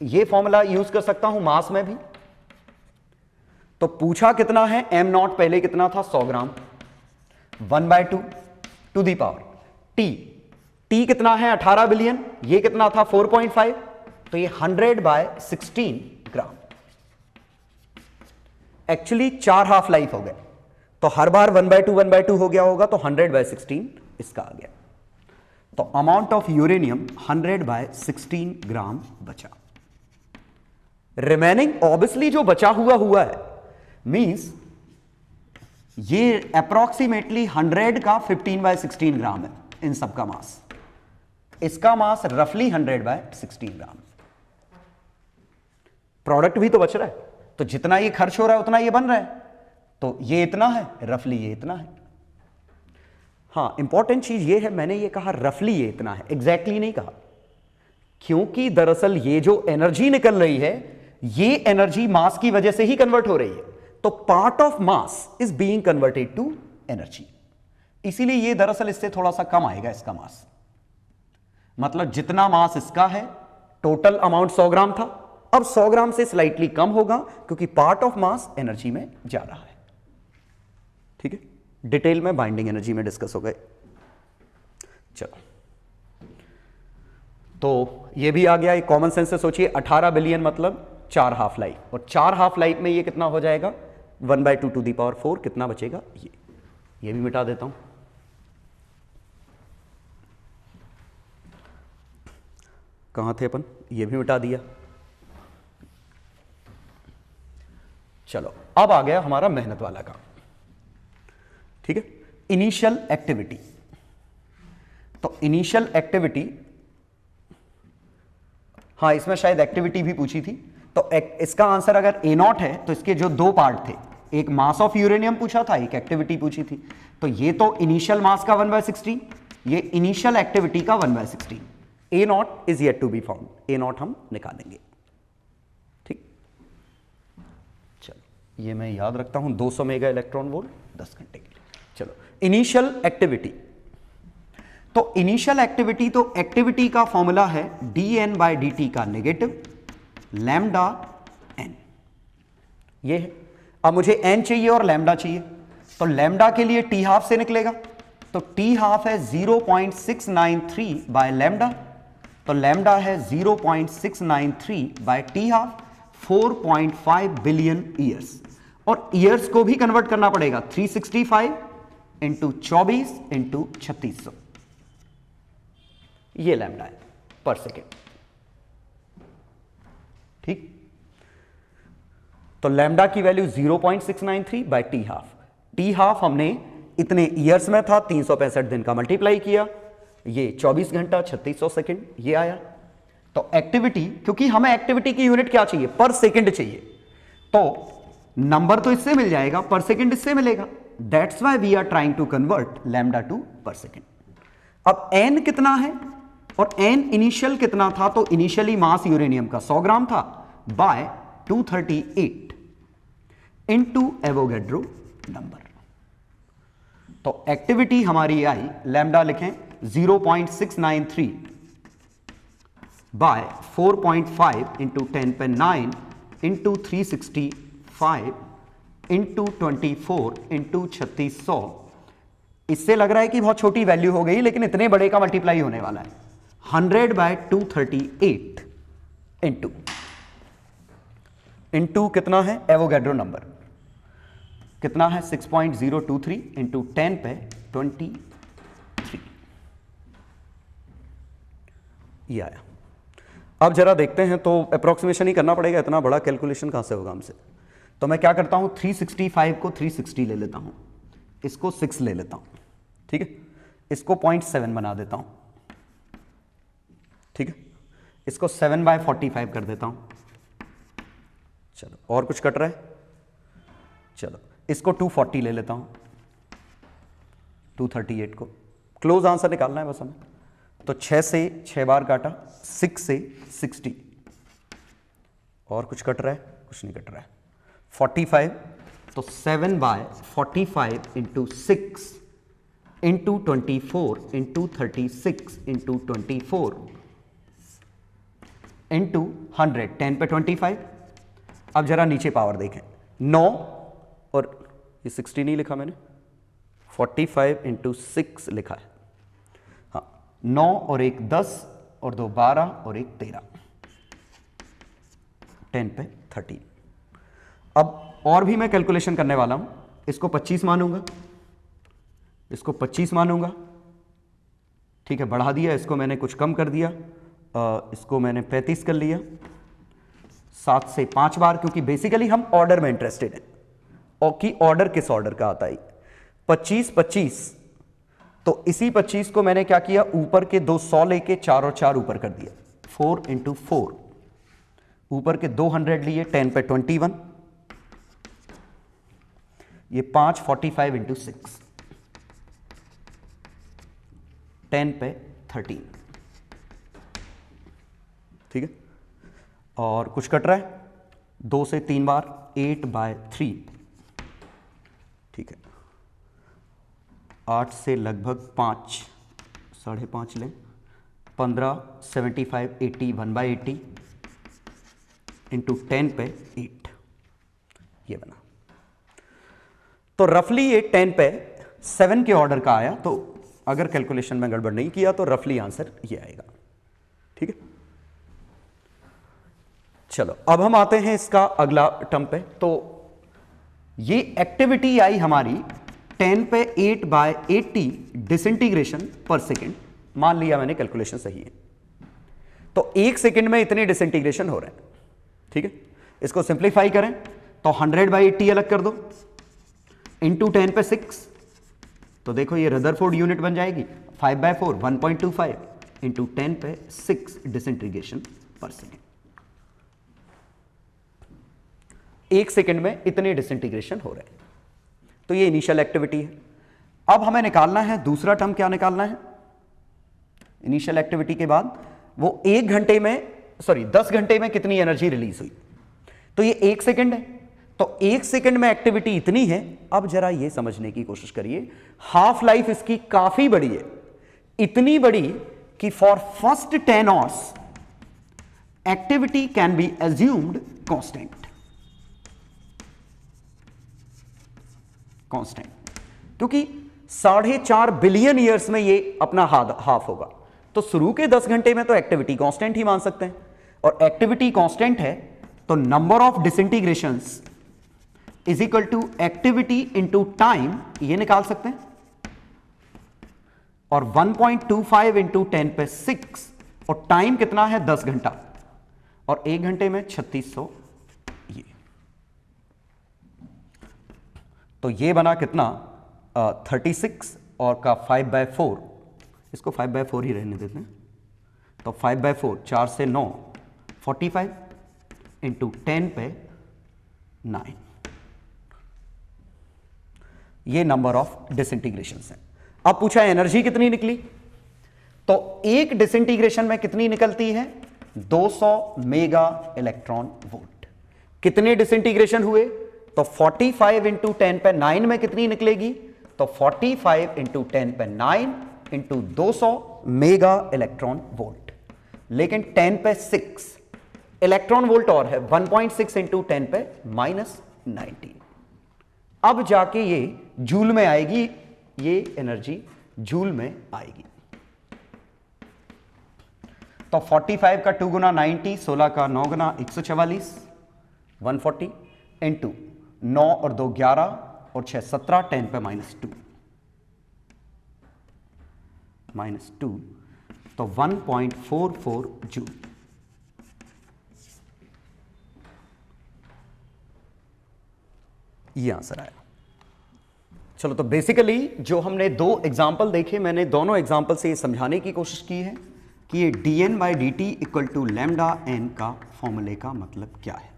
ये फॉर्मूला यूज कर सकता हूं मास में भी। तो पूछा कितना है? m0 पहले कितना था? 100 ग्राम, 1/2 टू दी पावर t कितना है? 18 बिलियन, ये कितना था? 4.5, तो ये 100/16 ग्राम। एक्चुअली 4 हाफ लाइफ हो गए, तो हर बार 1/2 हो गया होगा, तो 100/16 इसका आ गया। तो अमाउंट ऑफ यूरेनियम 100/16 ग्राम बचा। रिमेनिंग ऑब्वियसली जो बचा हुआ है, मींस ये अप्रोक्सीमेटली 100 का 15/16 ग्राम है इन सब का मास, इसका मास रफली 100/16 ग्राम। प्रोडक्ट भी तो बच रहा है, तो जितना ये खर्च हो रहा है उतना ये बन रहा है, तो ये इतना है, रफली ये इतना है। हाँ, इंपॉर्टेंट चीज ये है, मैंने ये कहा रफली ये इतना है, एग्जैक्टली नहीं कहा, क्योंकि दरअसल ये जो एनर्जी निकल रही है, ये एनर्जी मास की वजह से ही कन्वर्ट हो रही है, तो part of mass is being converted to energy, इसीलिए ये दरअसल इससे थोड़ा सा कम आएगा इसका मास। मतलब जितना मास इसका है, टोटल अमाउंट 100 ग्राम था, अब 100 ग्राम से स्लाइटली कम होगा, क्योंकि पार्ट ऑफ मास एनर्जी में जा रहा है। ठीक है, डिटेल में बाइंडिंग एनर्जी में डिस्कस हो गए। चलो, तो ये भी आ गया, एक कॉमन सेंस से सोचिए, 18 बिलियन मतलब 4 हाफ लाइफ, और 4 हाफ लाइफ में ये कितना हो जाएगा? 1/2 टू दी पावर 4, कितना बचेगा? ये भी मिटा देता हूं। कहां थे अपन? ये भी मिटा दिया। चलो, अब आ गया हमारा मेहनत वाला काम। ठीक है, इनिशियल एक्टिविटी। तो इनिशियल एक्टिविटी, हाँ इसमें शायद एक्टिविटी भी पूछी थी, तो इसका आंसर अगर A0 है तो इसके जो 2 पार्ट थे, एक मास ऑफ यूरेनियम पूछा था, एक एक्टिविटी पूछी थी, तो ये तो इनिशियल मास का 1/16, ये इनिशियल एक्टिविटी का 1/16। A0 is yet to be found, A0 हम निकालेंगे। ठीक, चलो ये मैं याद रखता हूं, 200 मेगा इलेक्ट्रॉन वोल्ट 10 घंटे के लिए। चलो, इनिशियल एक्टिविटी, तो इनिशियल एक्टिविटी, तो एक्टिविटी का फॉर्मूला है dN/dt का नेगेटिव लैम्डा n, ये है। अब मुझे n चाहिए और लैम्डा चाहिए, तो लैम्डा के लिए t हाफ से निकलेगा, तो t हाफ है 0.693 बाय लैम्डा, तो लैम्डा है 0.693 by t half, 4.5 billion years, और ईयर्स को भी कन्वर्ट करना पड़ेगा, 365 इंटू 24 इंटू 3600, ये लैम्डा है पर सेकेंड। ठीक, तो लैम्डा की value 0.693 by T half, T half हमने इतने ईयर्स में था, 365 दिन का मल्टीप्लाई किया, ये 24 घंटा 3600 सेकेंड, ये आया। तो एक्टिविटी, क्योंकि हमें एक्टिविटी की यूनिट क्या चाहिए? पर सेकेंड चाहिए, तो नंबर तो इससे मिल जाएगा, पर सेकेंड इससे मिलेगा, that's why we are trying to convert lambda to per second. अब n कितना है और n इनिशियल कितना था, तो इनिशियली मास यूरेनियम का 100 ग्राम था बाय 238 इनटू एवोगैड्रो नंबर। तो एक्टिविटी हमारी आई, लैम्डा लिखें 0.693 बाय 4.5 इंटू 10 पे 9 इंटू 365 इंटू 24 इंटू 3600। इससे लग रहा है कि बहुत छोटी वैल्यू हो गई, लेकिन इतने बड़े का मल्टीप्लाई होने वाला है। 100 बाय 238 इंटू कितना है एवोगैड्रो नंबर कितना है 6.023 इंटू 10 पे 23, ये आया। अब जरा देखते हैं, तो अप्रोक्सीमेशन ही करना पड़ेगा, इतना बड़ा कैलकुलेशन कहां से होगा हमसे। तो मैं क्या करता हूं, 365 को 360 ले लेता हूं, इसको 6 ले लेता हूं, ठीक है, इसको 0.7 बना देता हूं, ठीक है, इसको 7/45 कर देता हूं। चलो और कुछ कट रहा है, चलो इसको 240 ले लेता हूं, 238 को, क्लोज आंसर निकालना है बस हमें। तो 6 से 6 बार काटा, 6 से 60, और कुछ कट रहा है, कुछ नहीं कट रहा है, 45, तो 7/45 into 6 into 24 into 36 into 24 into 100, 10 पे 25। अब जरा नीचे पावर देखें, 9 और ये 60 नहीं लिखा मैंने, 45 इंटू 6 लिखा है, हाँ 9 और 1 10 और 2 12 और 1 13, 10 पे 13। अब और भी मैं कैलकुलेशन करने वाला हूं, इसको 25 मानूंगा, इसको 25 मानूंगा, ठीक है, बढ़ा दिया, इसको मैंने कुछ कम कर दिया, इसको मैंने 35 कर लिया, 7 से 5 बार, क्योंकि बेसिकली हम ऑर्डर में इंटरेस्टेड हैं, और की ऑर्डर किस ऑर्डर का आता है, 25 25, तो इसी 25 को मैंने क्या किया, ऊपर के 200 लेके 4 और 4 ऊपर कर दिया, 4 इंटू 4, ऊपर के 200 लिए, 10 पे 21, ये 5 45 इंटू 6, 10 पे 13, ठीक है, और कुछ कट रहा है, 2 से 3 बार, 8/3, ठीक है, 8 से लगभग 5, 5.5 लें, 15 75 80 1/80 इंटू 10 पे 8, ये बना। तो रफली ये 10 पे 7 के ऑर्डर का आया, तो अगर कैलकुलेशन में गड़बड़ नहीं किया तो रफली आंसर ये आएगा, ठीक है। चलो अब हम आते हैं इसका अगला टर्म पे। तो ये एक्टिविटी आई हमारी 10 पे 8/80 डिसइंटीग्रेशन पर सेकेंड, मान लिया मैंने कैलकुलेशन सही है, तो 1 सेकेंड में इतने डिसइंटीग्रेशन हो रहे हैं, ठीक है। इसको सिंप्लीफाई करें तो 100/80 अलग कर दो, इंटू 10 पे 6, तो देखो ये रदरफोर्ड यूनिट बन जाएगी, 5/4 1.25 इंटू 10 पे 6 डिसइंटीग्रेशन पर सेकेंड। 1 सेकेंड में इतने डिसइंटीग्रेशन हो रहे हैं, तो ये इनिशियल एक्टिविटी है। अब हमें निकालना है दूसरा टर्म, क्या निकालना है, इनिशियल एक्टिविटी के बाद वो 1 घंटे में, सॉरी 10 घंटे में कितनी एनर्जी रिलीज हुई, तो ये 1 सेकेंड है, तो 1 सेकेंड में एक्टिविटी इतनी है। अब जरा ये समझने की कोशिश करिए, हाफ लाइफ इसकी काफी बड़ी है, इतनी बड़ी कि for first 10 hours activity can be assumed constant, क्योंकि 4.5 बिलियन ईयर्स में ये अपना हाफ होगा, तो शुरू के 10 घंटे में तो एक्टिविटी कांस्टेंट ही मान सकते हैं, और एक्टिविटी कांस्टेंट है तो number of disintegrations is equal to activity into time, ये निकाल सकते हैं, और 1.25 इंटू 10 पे 6, और टाइम कितना है 10 घंटा, और 1 घंटे में 3600, ये तो ये बना कितना 36 और का 5/4, इसको 5/4 ही रहने देते हैं, तो 5/4 4 से 9 45 इंटू 10 पे 9, ये नंबर ऑफ डिसइंटीग्रेशन है। अब पूछा एनर्जी कितनी निकली, तो एक डिसइंटीग्रेशन में कितनी निकलती है, 200 मेगा इलेक्ट्रॉन वोल्ट। कितने डिसइंटीग्रेशन हुए, तो 45 इंटू 10 पे 9 में कितनी निकलेगी, तो 45 इंटू 10 पे 9 इंटू 200 मेगा इलेक्ट्रॉन वोल्ट। लेकिन 10 पे 6 इलेक्ट्रॉन वोल्ट और है, 1.6 इंटू 10 पे -19। अब जाके ये जूल में आएगी, ये एनर्जी जूल में आएगी। तो 45 का 2 गुना 90, 16 का 9 गुना 144, 140 इंटू 9 और 2 11 और 6 17, 10 पे -2 तो 1.44 जूल। ये आंसर आया। चलो, तो बेसिकली जो हमने दो एग्जाम्पल देखे, मैंने दोनों एग्जाम्पल से ये समझाने की कोशिश की है कि ये dN/dt equal to lambda n का फॉर्मूले का मतलब क्या है।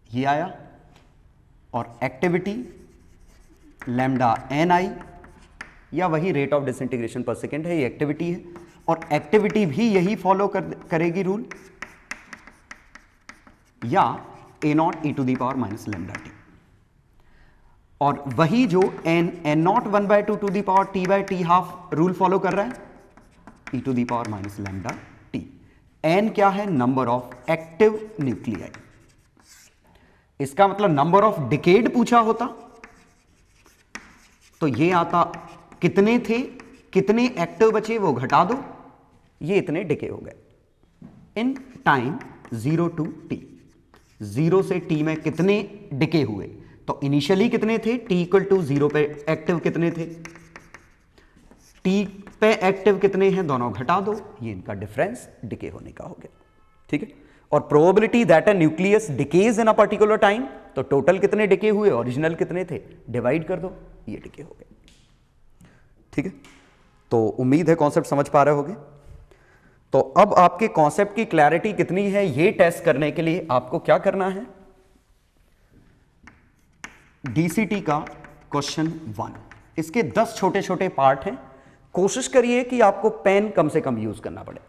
ये आया, और एक्टिविटी लैम्डा ni या वही rate of disintegration per second है, ये एक्टिविटी है, और एक्टिविटी भी यही फॉलो करेगी रूल, या a0 e⁻ लैम्डा टी, और वही जो n0 1/2 to the power t/t½ rule follow कर रहा है, e⁻ लैम्डा टी। n क्या है, नंबर ऑफ एक्टिव न्यूक्लियाई। इसका मतलब नंबर ऑफ डिकेड पूछा होता तो ये आता कितने थे, कितने एक्टिव बचे वो घटा दो, ये इतने डिके हो गए इन टाइम 0 to t। 0 से t में कितने डिके हुए, तो इनिशियली कितने थे, t = 0 पे एक्टिव कितने थे, t पे एक्टिव कितने हैं, दोनों घटा दो, ये इनका डिफरेंस डिके होने का हो गया। ठीक है, और probability that a nucleus decays in a particular time, तो टोटल कितने डिके हुए, ओरिजिनल कितने थे, डिवाइड कर दो, ये डिके हो गए। ठीक है, तो उम्मीद है कॉन्सेप्ट समझ पा रहे होगे। तो अब आपके कॉन्सेप्ट की क्लैरिटी कितनी है, ये टेस्ट करने के लिए आपको क्या करना है, डीसीटी का क्वेश्चन 1, इसके 10 छोटे छोटे पार्ट हैं। कोशिश करिए कि आपको पेन कम से कम यूज करना पड़े,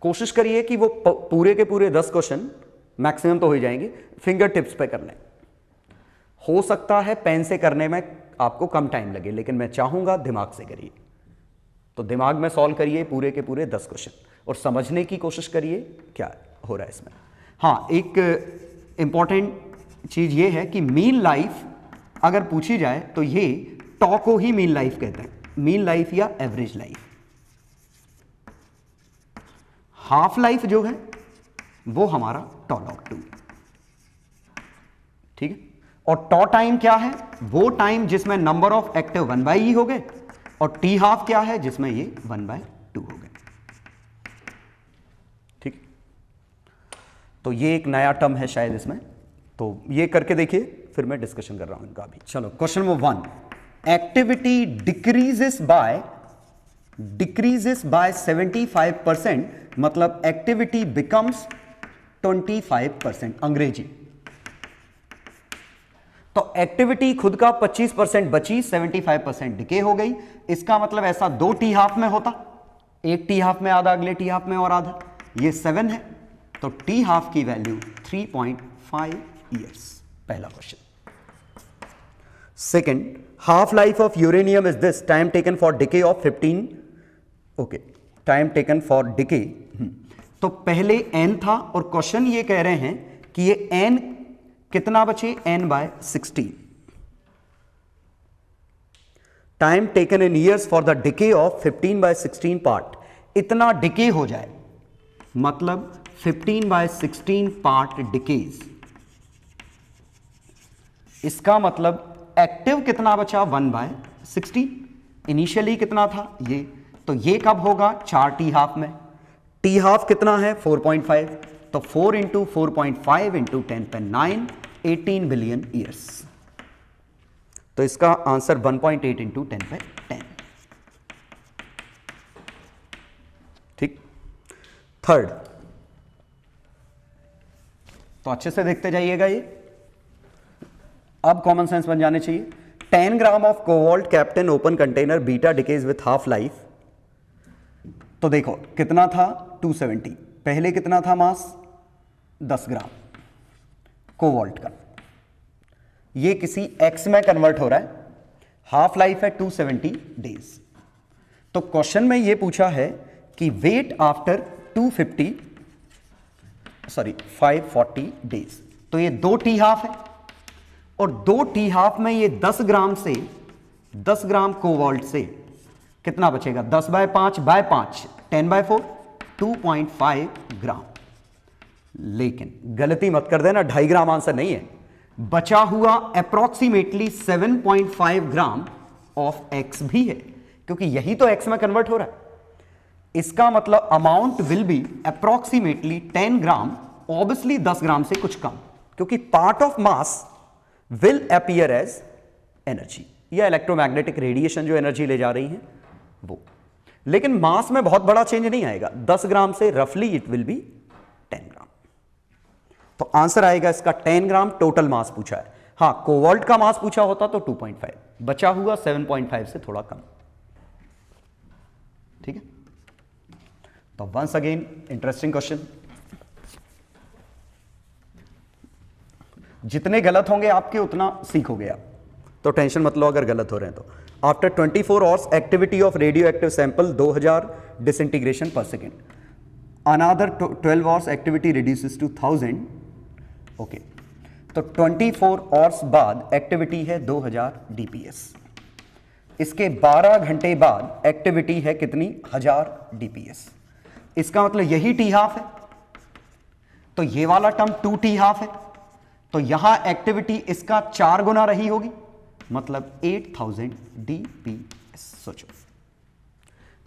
कोशिश करिए कि वो पूरे के पूरे 10 क्वेश्चन, मैक्सिमम तो हो ही जाएंगे, फिंगर टिप्स पे कर लें। हो सकता है पेन से करने में आपको कम टाइम लगे, लेकिन मैं चाहूंगा दिमाग से करिए। तो दिमाग में सॉल्व करिए पूरे के पूरे 10 क्वेश्चन और समझने की कोशिश करिए क्या हो रहा है इसमें। हाँ, एक इंपॉर्टेंट चीज ये है कि मीन लाइफ अगर पूछी जाए तो ये टॉ को ही मीन लाइफ कहते हैं, मीन लाइफ या एवरेज लाइफ। हाफ लाइफ जो है वो हमारा टॉ लॉग 2। ठीक है, और टॉ टाइम क्या है, वो टाइम जिसमें नंबर ऑफ एक्टिव 1/e हो गए, और टी हाफ क्या है, जिसमें ये 1/2 हो गए। ठीक, तो ये एक नया टर्म है शायद इसमें, तो ये करके देखिए, फिर मैं डिस्कशन कर रहा हूं इनका अभी। चलो, question number 1, activity decreases by 75%, मतलब एक्टिविटी बिकम्स 25%, अंग्रेजी। तो एक्टिविटी खुद का 25% बची, 75% डिके हो गई। इसका मतलब ऐसा 2 टी हाफ में होता, एक टी हाफ में आधा, अगले टी हाफ में और आधा, ये 7 है, तो टी हाफ की वैल्यू 3.5 ईयर्स। पहला question. Second, half life of uranium is this, time taken for decay of 15, okay, time taken for decay. तो पहले n था, और क्वेश्चन ये कह रहे हैं कि ये n कितना बचे, n/16, time taken in years for the decay of 15/16 part, इतना डिके हो जाए, मतलब 15/16 पार्ट डिकेज। इसका मतलब एक्टिव कितना बचा, 1/16, इनिशियली कितना था ये, तो ये कब होगा, 4 टी हाफ में, टी हाफ कितना है 4.5, तो 4 इंटू 4.5 इंटू 10 पे 9, 18 बिलियन ईयर्स। तो इसका आंसर 1.8 इंटू 10 पे 10। ठीक, थर्ड, तो अच्छे से देखते जाइएगा, ये अब कॉमन सेंस बन जाने चाहिए। 10 gram of cobalt kept in open container, beta decays with half life। तो देखो कितना था 270, पहले कितना था मास 10 ग्राम कोबाल्ट का, ये किसी x में कन्वर्ट हो रहा है, हाफ लाइफ है 270 डेज। तो क्वेश्चन में ये पूछा है कि वेट आफ्टर 540 डेज। तो ये 2 टी हाफ है और 2 टी हाफ में ये 10 ग्राम से 10 ग्राम कोबाल्ट से कितना बचेगा, 10 बाय 5 बाय 5 10 बाय 4 2.5 ग्राम। लेकिन गलती मत कर देना, 2.5 ग्राम आंसर नहीं है, बचा हुआ अप्रोक्सीमेटली 7.5 ग्राम ऑफ एक्स भी है, क्योंकि यही तो एक्स में कन्वर्ट हो रहा है। इसका मतलब amount will be approximately 10 gram, obviously 10 gram से कुछ कम, क्योंकि part of mass will appear as energy, या इलेक्ट्रोमैग्नेटिक रेडिएशन जो एनर्जी ले जा रही है वो। लेकिन मास में बहुत बड़ा चेंज नहीं आएगा, 10 ग्राम से रफली इट विल बी 10 ग्राम। तो आंसर आएगा इसका 10 ग्राम टोटल मास पूछा है। हां, कोबाल्ट का मास पूछा होता तो 2.5, बचा हुआ 7.5 से थोड़ा कम। ठीक है, तो वंस अगेन इंटरेस्टिंग क्वेश्चन। जितने गलत होंगे आपके उतना सीखोगे आप, तो टेंशन मत लो अगर गलत हो रहे हैं तो। After 24 hours activity of radio active sample 2000 disintegration per second, another 12 hours activity reduces to 1000। Okay, तो 24 आवर्स बाद एक्टिविटी है 2000 डीपीएस, इसके 12 घंटे बाद एक्टिविटी है कितनी, 1000 डीपीएस। इसका मतलब यही टी हाफ है, तो ये वाला टर्म 2 टी हाफ है, तो यहां एक्टिविटी इसका 4 गुना रही होगी, मतलब 8000 डीपीएस। सोचो,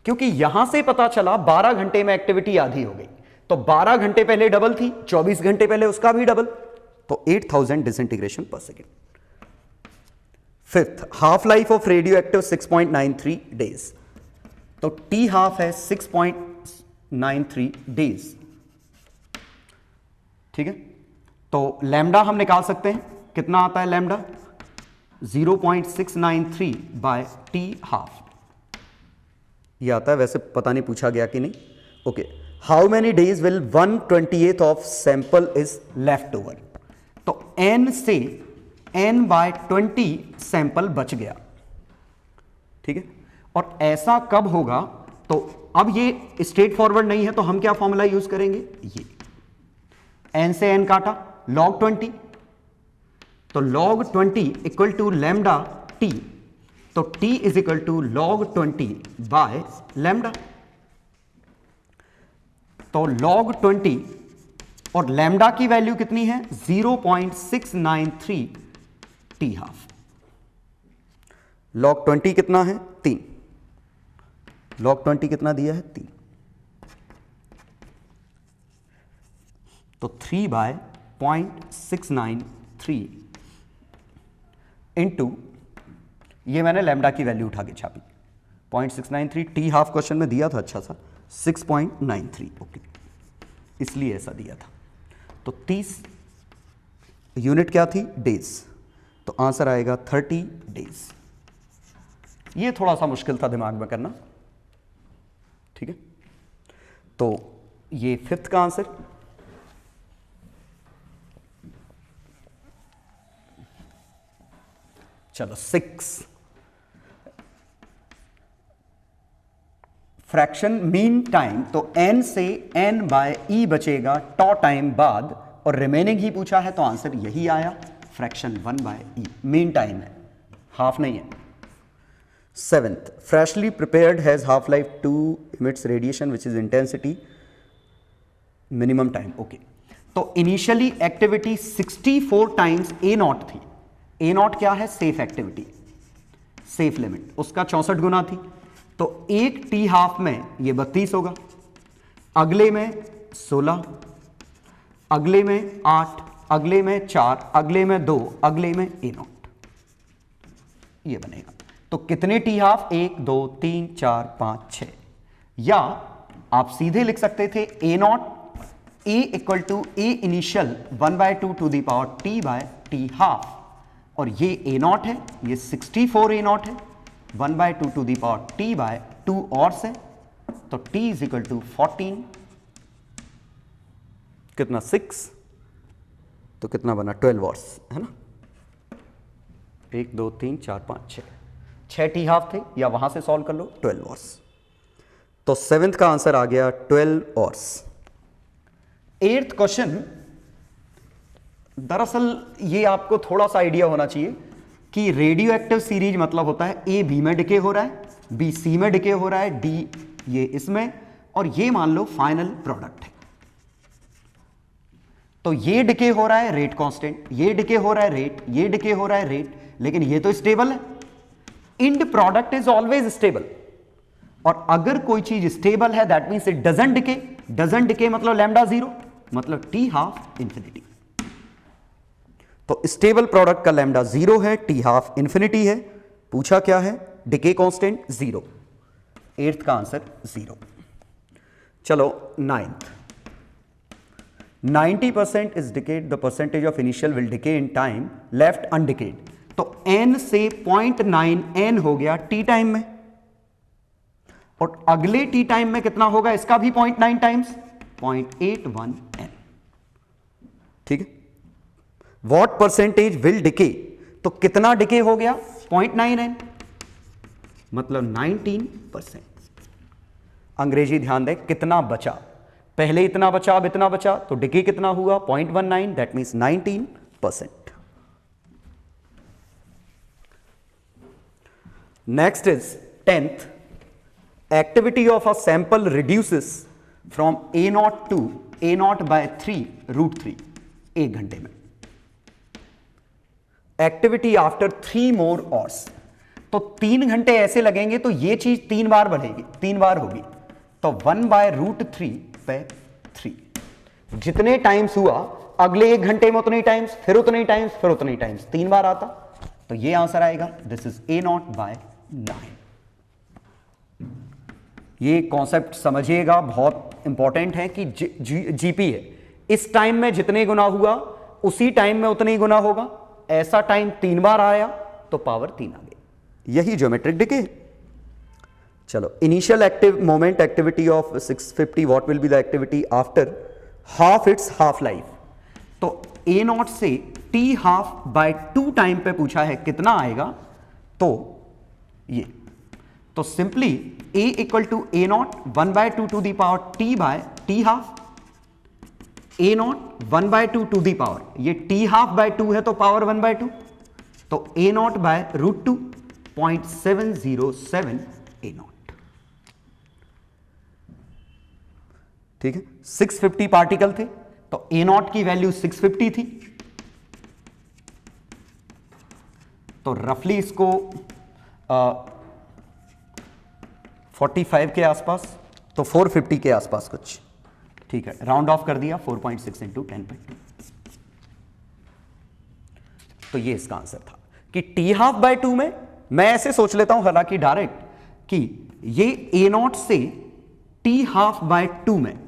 क्योंकि यहां से पता चला 12 घंटे में एक्टिविटी आधी हो गई, तो 12 घंटे पहले डबल थी, 24 घंटे पहले उसका भी डबल, तो 8000 disintegration per second. Fifth, half life of radio active 6.93 days, तो टी हाफ है 6.93 डेज। ठीक है, तो लैम्डा हम निकाल सकते हैं, कितना आता है लैम्डा, 0.693 बाय टी हाफ, ये आता है। वैसे पता नहीं पूछा गया कि नहीं। Okay, how many days will 1/28 of sample is left over, तो n से n बाय 20 सैंपल बच गया। ठीक है, और ऐसा कब होगा, तो अब ये स्ट्रेट फॉरवर्ड नहीं है, तो हम क्या फॉर्मूला यूज करेंगे, ये n से n काटा log 20, तो log 20 equal to lambda t, तो t is equal to log 20 by lambda. तो log 20 और लैम्डा की वैल्यू कितनी है, 0.693 टी हाफ। log 20 कितना है, 3, log 20 कितना दिया है, 3, तो 3 बाय 0.693 इंटू, ये मैंने लैम्डा की वैल्यू उठा के छापी, 0.693 टी हाफ क्वेश्चन में दिया था, अच्छा सा 6.93। ओके, इसलिए ऐसा दिया था। तो 30 यूनिट क्या थी, डेज, तो आंसर आएगा 30 डेज। ये थोड़ा सा मुश्किल था दिमाग में करना। ठीक है, तो ये फिफ्थ का आंसर। चलो 6, फ्रैक्शन मीन टाइम, तो n से n बाय e बचेगा टॉ टाइम बाद, और रिमेनिंग ही पूछा है, तो आंसर यही आया, fraction 1 by e। Mean time है, हाफ नहीं है। 7th, freshly prepared has half life 2 emits radiation which is intensity minimum time. Okay, तो initially activity 64 times A naught थी। ए नॉट क्या है, सेफ एक्टिविटी, सेफ लिमिट, उसका 64 गुना थी, तो एक टी हाफ में ये 32 होगा, अगले में 16, अगले में 8, अगले में 4, अगले में 2, अगले में ए नॉट, ये बनेगा। तो कितने टी हाफ, 1 2 3 4 5 6, या आप सीधे लिख सकते थे A naught A equal to A initial 1/2 to the power T by T half, और ये ए नॉट है, ये 64 ए नॉट है, 1/2 to the power T by 2 और से, तो टी इज इक्वल टू 14, कितना 6, तो कितना बना 12 वॉट्स, है ना। 1 2 3 4 5 6 टी हाफ थे, या वहां से सॉल्व कर लो, 12 वॉट्स। तो 7th का आंसर आ गया 12 वॉट्स। 8th क्वेश्चन, दरअसल ये आपको थोड़ा सा आइडिया होना चाहिए कि रेडियो एक्टिव सीरीज मतलब होता है ए बी में डिके हो रहा है, बी सी में डिके हो रहा है, डी ये इसमें, और ये मान लो फाइनल प्रोडक्ट है। तो ये डिके हो रहा है रेट कांस्टेंट, ये डिके हो रहा है रेट, ये डिके हो रहा है रेट, लेकिन ये तो स्टेबल है। End product is always stable, और अगर कोई चीज स्टेबल है that means it doesn't decay, doesn't decay मतलब लैम्डा 0, मतलब टी हाफ इंफिनिटी। तो स्टेबल प्रोडक्ट का लैम्डा 0 है, टी हाफ इंफिनिटी है। पूछा क्या है, डिके कांस्टेंट 0। 8th का आंसर 0। चलो 9th, 90% is decayed, the percentage of initial will decay in time left undecayed। तो n से 0.9 n हो गया t टाइम में, और अगले t टाइम में कितना होगा, इसका भी 0.9 टाइम्स 0.81 n। ठीक है, व्हाट परसेंटेज विल डिके, तो कितना डिके हो गया 0.9 n, मतलब 19%। अंग्रेजी ध्यान दें, कितना बचा, पहले इतना बचा अब इतना बचा, तो डिके कितना हुआ 0.19, that means 19%। Next is 10th, activity of a sample reduces from A naught to A naught by 3√3 1 घंटे में। एक्टिविटी आफ्टर 3 more hours, तो 3 घंटे ऐसे लगेंगे तो ये चीज 3 बार बढ़ेगी, 3 बार होगी, तो 1/√3 पे 3, जितने टाइम्स हुआ अगले 1 घंटे में उतने ही टाइम्स, फिर उतने ही टाइम्स, फिर उतने ही टाइम्स, 3 बार आता, तो ये आंसर आएगा, दिस इज A0/9। ये कॉन्सेप्ट समझिएगा, बहुत इंपॉर्टेंट है कि जीपी है, इस टाइम में जितने गुना हुआ उसी टाइम में उतने ही गुना होगा, ऐसा टाइम 3 बार आया तो पावर 3 आ गई, यही ज्योमेट्रिक डिके। चलो, initial active moment activity of 650, what will be the activity after half its half life. तो ए नॉट से टी हाफ बाय 2 टाइम पे पूछा है कितना आएगा, तो ये, तो simply A equal to A naught 1/2 to the power T by T half, A naught 1/2 to the power, ये टी हाफ बाय 2 है तो पावर 1/2, तो A naught by √2 0.707 A naught. ठीक है, 650 पार्टिकल थे, तो ए नॉट की वैल्यू 650 थी, तो रफली इसको 45 के आसपास, तो 450 के आसपास कुछ। ठीक है, राउंड ऑफ कर दिया, 4.6 × 10/2। तो ये इसका आंसर था कि टी हाफ बाय 2 में, मैं ऐसे सोच लेता हूं हालांकि डायरेक्ट, कि ये ए नॉट से टी हाफ बाय 2 में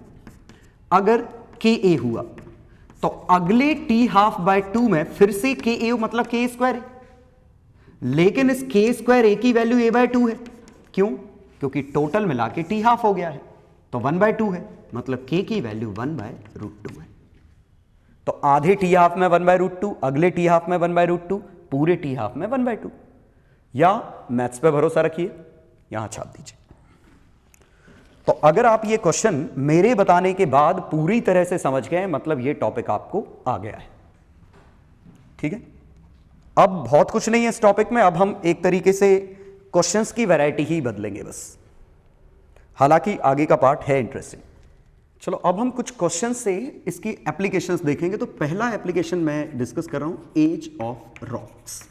अगर के ए हुआ, तो अगले टी हाफ बाय 2 में फिर से के ए मतलब के स्क्वायर है, लेकिन इस के स्क्वायर ए की वैल्यू a/2 है। क्यों? क्योंकि टोटल मिला के टी हाफ हो गया है, तो 1/2 है, मतलब k की वैल्यू 1/√2 है। तो आधे टी हाफ में 1/√2, अगले टी हाफ में 1/√2, पूरे टी हाफ में 1/2। या मैथ्स पे भरोसा रखिए, यहां छाप दीजिए। तो अगर आप ये क्वेश्चन मेरे बताने के बाद पूरी तरह से समझ गए, मतलब ये टॉपिक आपको आ गया है। ठीक है, अब बहुत कुछ नहीं है इस टॉपिक में, अब हम एक तरीके से क्वेश्चंस की वैरायटी ही बदलेंगे बस, हालांकि आगे का पार्ट है इंटरेस्टिंग। चलो, अब हम कुछ क्वेश्चन से इसकी एप्लीकेशंस देखेंगे। तो पहला एप्लीकेशन मैं डिस्कस कर रहा हूं, एज ऑफ रॉक्स,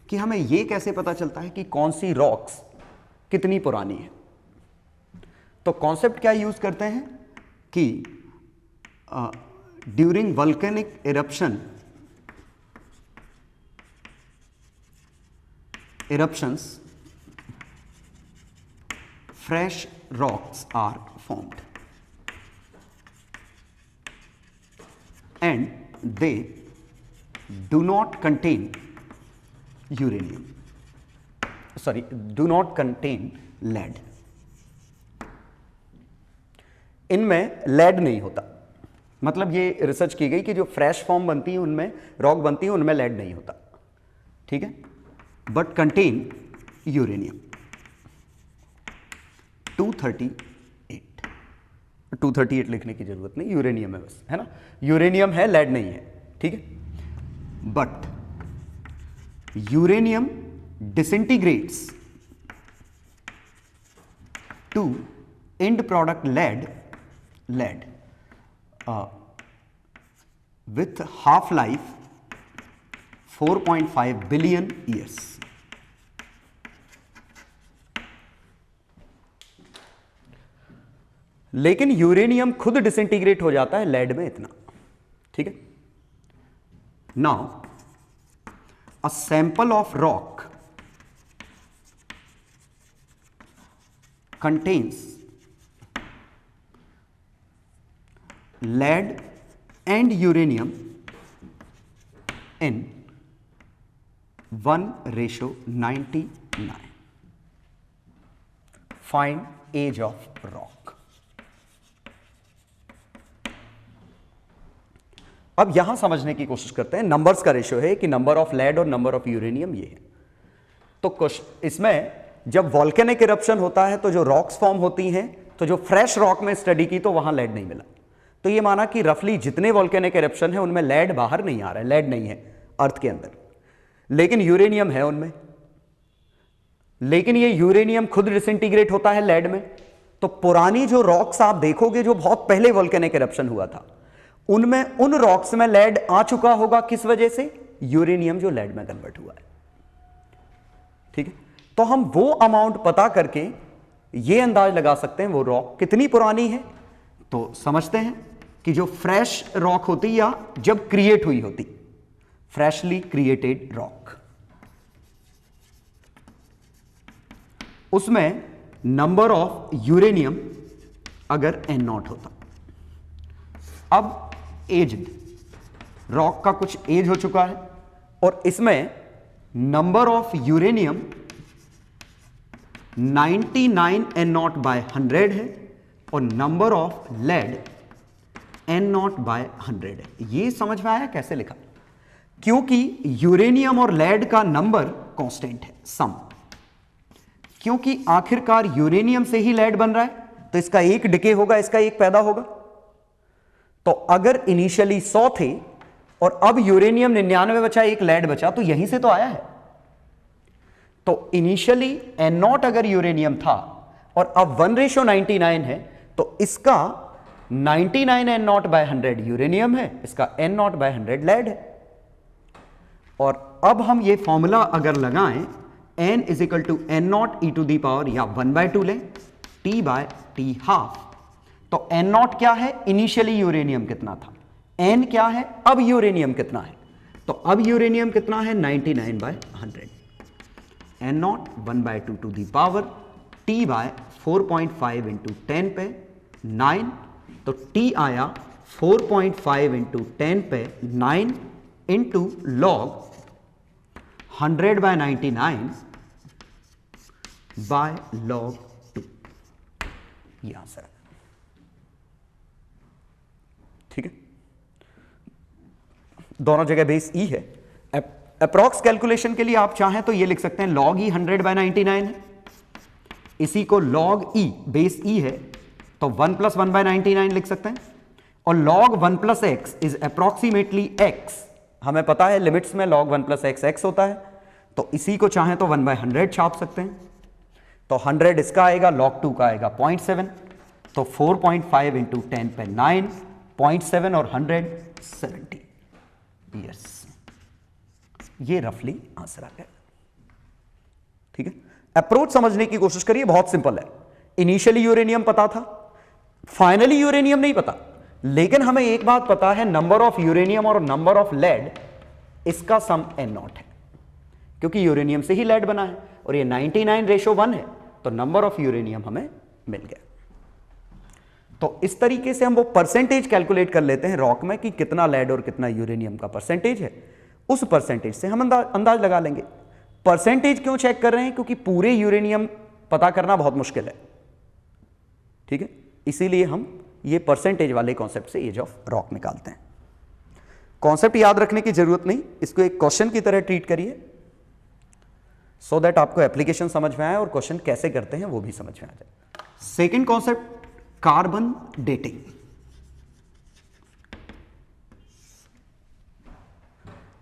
कि हमें यह कैसे पता चलता है कि कौन सी रॉक्स कितनी पुरानी है। तो कॉन्सेप्ट क्या यूज करते हैं कि during volcanic eruptions fresh rocks are formed and they do not contain uranium, sorry, do not contain lead. इनमें लेड नहीं होता, मतलब ये रिसर्च की गई कि जो फ्रेश फॉर्म बनती है उनमें, रॉक बनती है उनमें लेड नहीं होता, ठीक है, बट कंटेन यूरेनियम 238 लिखने की जरूरत नहीं, यूरेनियम है बस, है ना, यूरेनियम है, लेड नहीं है, ठीक है। But uranium disintegrates to end product lead with half-life 4.5 billion years। लेकिन यूरेनियम खुद डिसइंटीग्रेट हो जाता है लेड में इतना, ठीक है। Now a sample of rock contains lead and uranium in 1:99। Find age of rock। अब यहां समझने की कोशिश करते हैं, नंबर्स का रेशियो है कि नंबर ऑफ लेड और नंबर ऑफ यूरेनियम ये है। तो इसमें जब वॉल्केनिक इरप्शन होता है तो जो रॉक्स फॉर्म होती हैं, तो जो फ्रेश रॉक में स्टडी की तो वहां लेड नहीं मिला, तो ये माना कि रफली जितने वॉल्केनिक इरप्शन है उनमें लेड बाहर नहीं आ रहा है, लेड नहीं है अर्थ के अंदर, लेकिन यूरेनियम है उनमें। लेकिन ये यूरेनियम खुद डिसइंटीग्रेट होता है लेड में, तो पुरानी जो रॉक्स आप देखोगे जो बहुत पहले वॉल्केनिक इरप्शन हुआ था, उनमें उन रॉक्स में लेड आ चुका होगा, किस वजह से, यूरेनियम जो लेड में कन्वर्ट हुआ है, ठीक है। तो हम वो अमाउंट पता करके ये अंदाज लगा सकते हैं वो रॉक कितनी पुरानी है। तो समझते हैं कि जो फ्रेश रॉक होती या जब क्रिएट हुई होती, फ्रेशली क्रिएटेड रॉक, उसमें नंबर ऑफ यूरेनियम अगर N0 होता। अब एज्ड रॉक का कुछ एज हो चुका है और इसमें नंबर ऑफ यूरेनियम 99 N0/100 है और नंबर ऑफ लेड N0/100 है। ये समझ में आया कैसे लिखा, क्योंकि यूरेनियम और लेड का नंबर कांस्टेंट है, सम, क्योंकि आखिरकार यूरेनियम से ही लेड बन रहा है, तो इसका एक डिके होगा, इसका एक पैदा होगा। तो अगर इनिशियली 100 थे और अब यूरेनियम 99 बचा, एक लेड बचा, तो यहीं से तो आया है। तो इनिशियली N0 अगर यूरेनियम था और अब 1:99 है, तो इसका 99 N0/100 यूरेनियम है, इसका N0/100 लेड है। और अब हम ये फॉर्मूला अगर लगाएं, n = N0 e⁻, या 1/2 लें, T/T½ तो N0 क्या है, इनिशियली यूरेनियम कितना था, n क्या है, अब यूरेनियम कितना है। तो अब यूरेनियम कितना है, 99/100, N0 1/2 T/4.5 × 10 पे 9, तो T आया 4.5 × 10 पे 9 इंटू log 100/99 बाय log 2, ये आंसर है, ठीक है। दोनों जगह बेस ई है। अप्रॉक्स कैलकुलेशन के लिए आप चाहें तो ये लिख सकते हैं log e 100/99 है, इसी को log e बेस e है तो 1 + 1/99 लिख सकते हैं, और log 1 + x is approximately x, हमें पता है लिमिट्स में log 1 + x x होता है, तो इसी को चाहें तो 1/100 छाप सकते हैं। तो 100 इसका आएगा, log 2 का आएगा 0.7, तो 4.5 × 10 पे 9, 0.7 और 100 70 ईयर्स, ये रफली आंसर आ गया, ठीक है। अप्रोच समझने की कोशिश करिए, बहुत सिंपल है। इनिशियली यूरेनियम पता था, फाइनली यूरेनियम नहीं पता, लेकिन हमें एक बात पता है, नंबर ऑफ यूरेनियम और नंबर ऑफ लेड, इसका सम N0 है, क्योंकि यूरेनियम से ही लेड बना है, और ये 99:1 है, तो नंबर ऑफ यूरेनियम हमें मिल गया। तो इस तरीके से हम वो परसेंटेज कैलकुलेट कर लेते हैं रॉक में कि कितना लेड और कितना यूरेनियम का परसेंटेज है, उस परसेंटेज से हम अंदाज लगा लेंगे। परसेंटेज क्यों चेक कर रहे हैं? क्योंकि पूरे यूरेनियम पता करना बहुत मुश्किल है, ठीक है, इसीलिए हम ये परसेंटेज वाले कॉन्सेप्ट से एज ऑफ रॉक निकालते हैं। कॉन्सेप्ट याद रखने की जरूरत नहीं, इसको एक क्वेश्चन की तरह ट्रीट करिए सो दैट आपको एप्लीकेशन समझ में आए और क्वेश्चन कैसे करते हैं वो भी समझ में आ जाए। Second concept, carbon dating.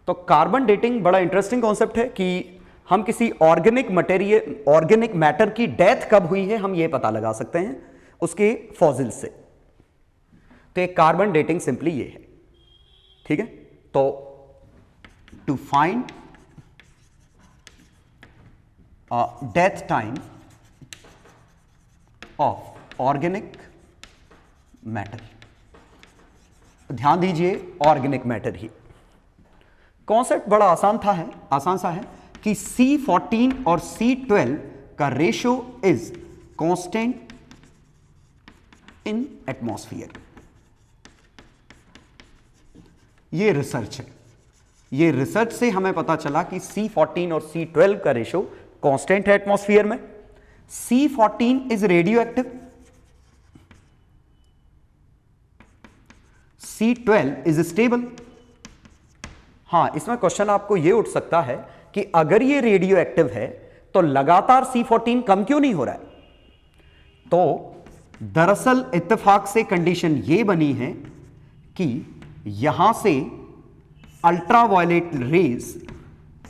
तो कार्बन डेटिंग बड़ा इंटरेस्टिंग कॉन्सेप्ट है कि हम किसी ऑर्गेनिक मैटर की डेथ कब हुई है हम ये पता लगा सकते हैं उसके फॉसिल से। तो एक कार्बन डेटिंग सिंपली ये है, ठीक है। तो to find death time of organic matter, ध्यान दीजिए ऑर्गेनिक मैटर ही। कॉन्सेप्ट बड़ा आसान सा है कि C14 और C12 का ratio is constant in atmosphere. ये रिसर्च है, ये रिसर्च से हमें पता चला कि C14 और C12 का रेशो कांस्टेंट है एटमॉस्फेयर में। C14 is radio active, C12 is stable. हां, इसमें क्वेश्चन आपको यह उठ सकता है कि अगर ये रेडियो एक्टिव है तो लगातार C14 कम क्यों नहीं हो रहा है? तो दरअसल इत्तेफाक से कंडीशन ये बनी है कि यहां से अल्ट्रावायलेट रेज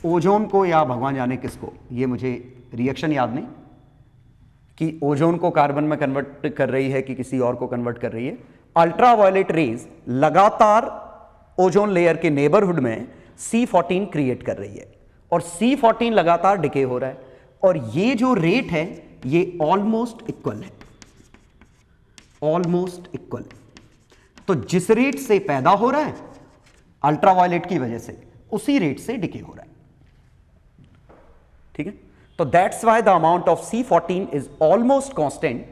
ओजोन को, या भगवान जाने किसको, ये मुझे रिएक्शन याद नहीं कि ओजोन को कार्बन में कन्वर्ट कर रही है कि किसी और को कन्वर्ट कर रही है। अल्ट्रावायलेट रेज लगातार ओजोन लेयर के नेबरहुड में C14 क्रिएट कर रही है और C14 लगातार डिके हो रहा है, और ये जो रेट है ये ऑलमोस्ट इक्वल है, ऑलमोस्ट इक्वल। तो जिस रेट से पैदा हो रहा है अल्ट्रावायलेट की वजह से, उसी रेट से डिके हो रहा है, ठीक है। तो that's why the amount of C14 is almost constant,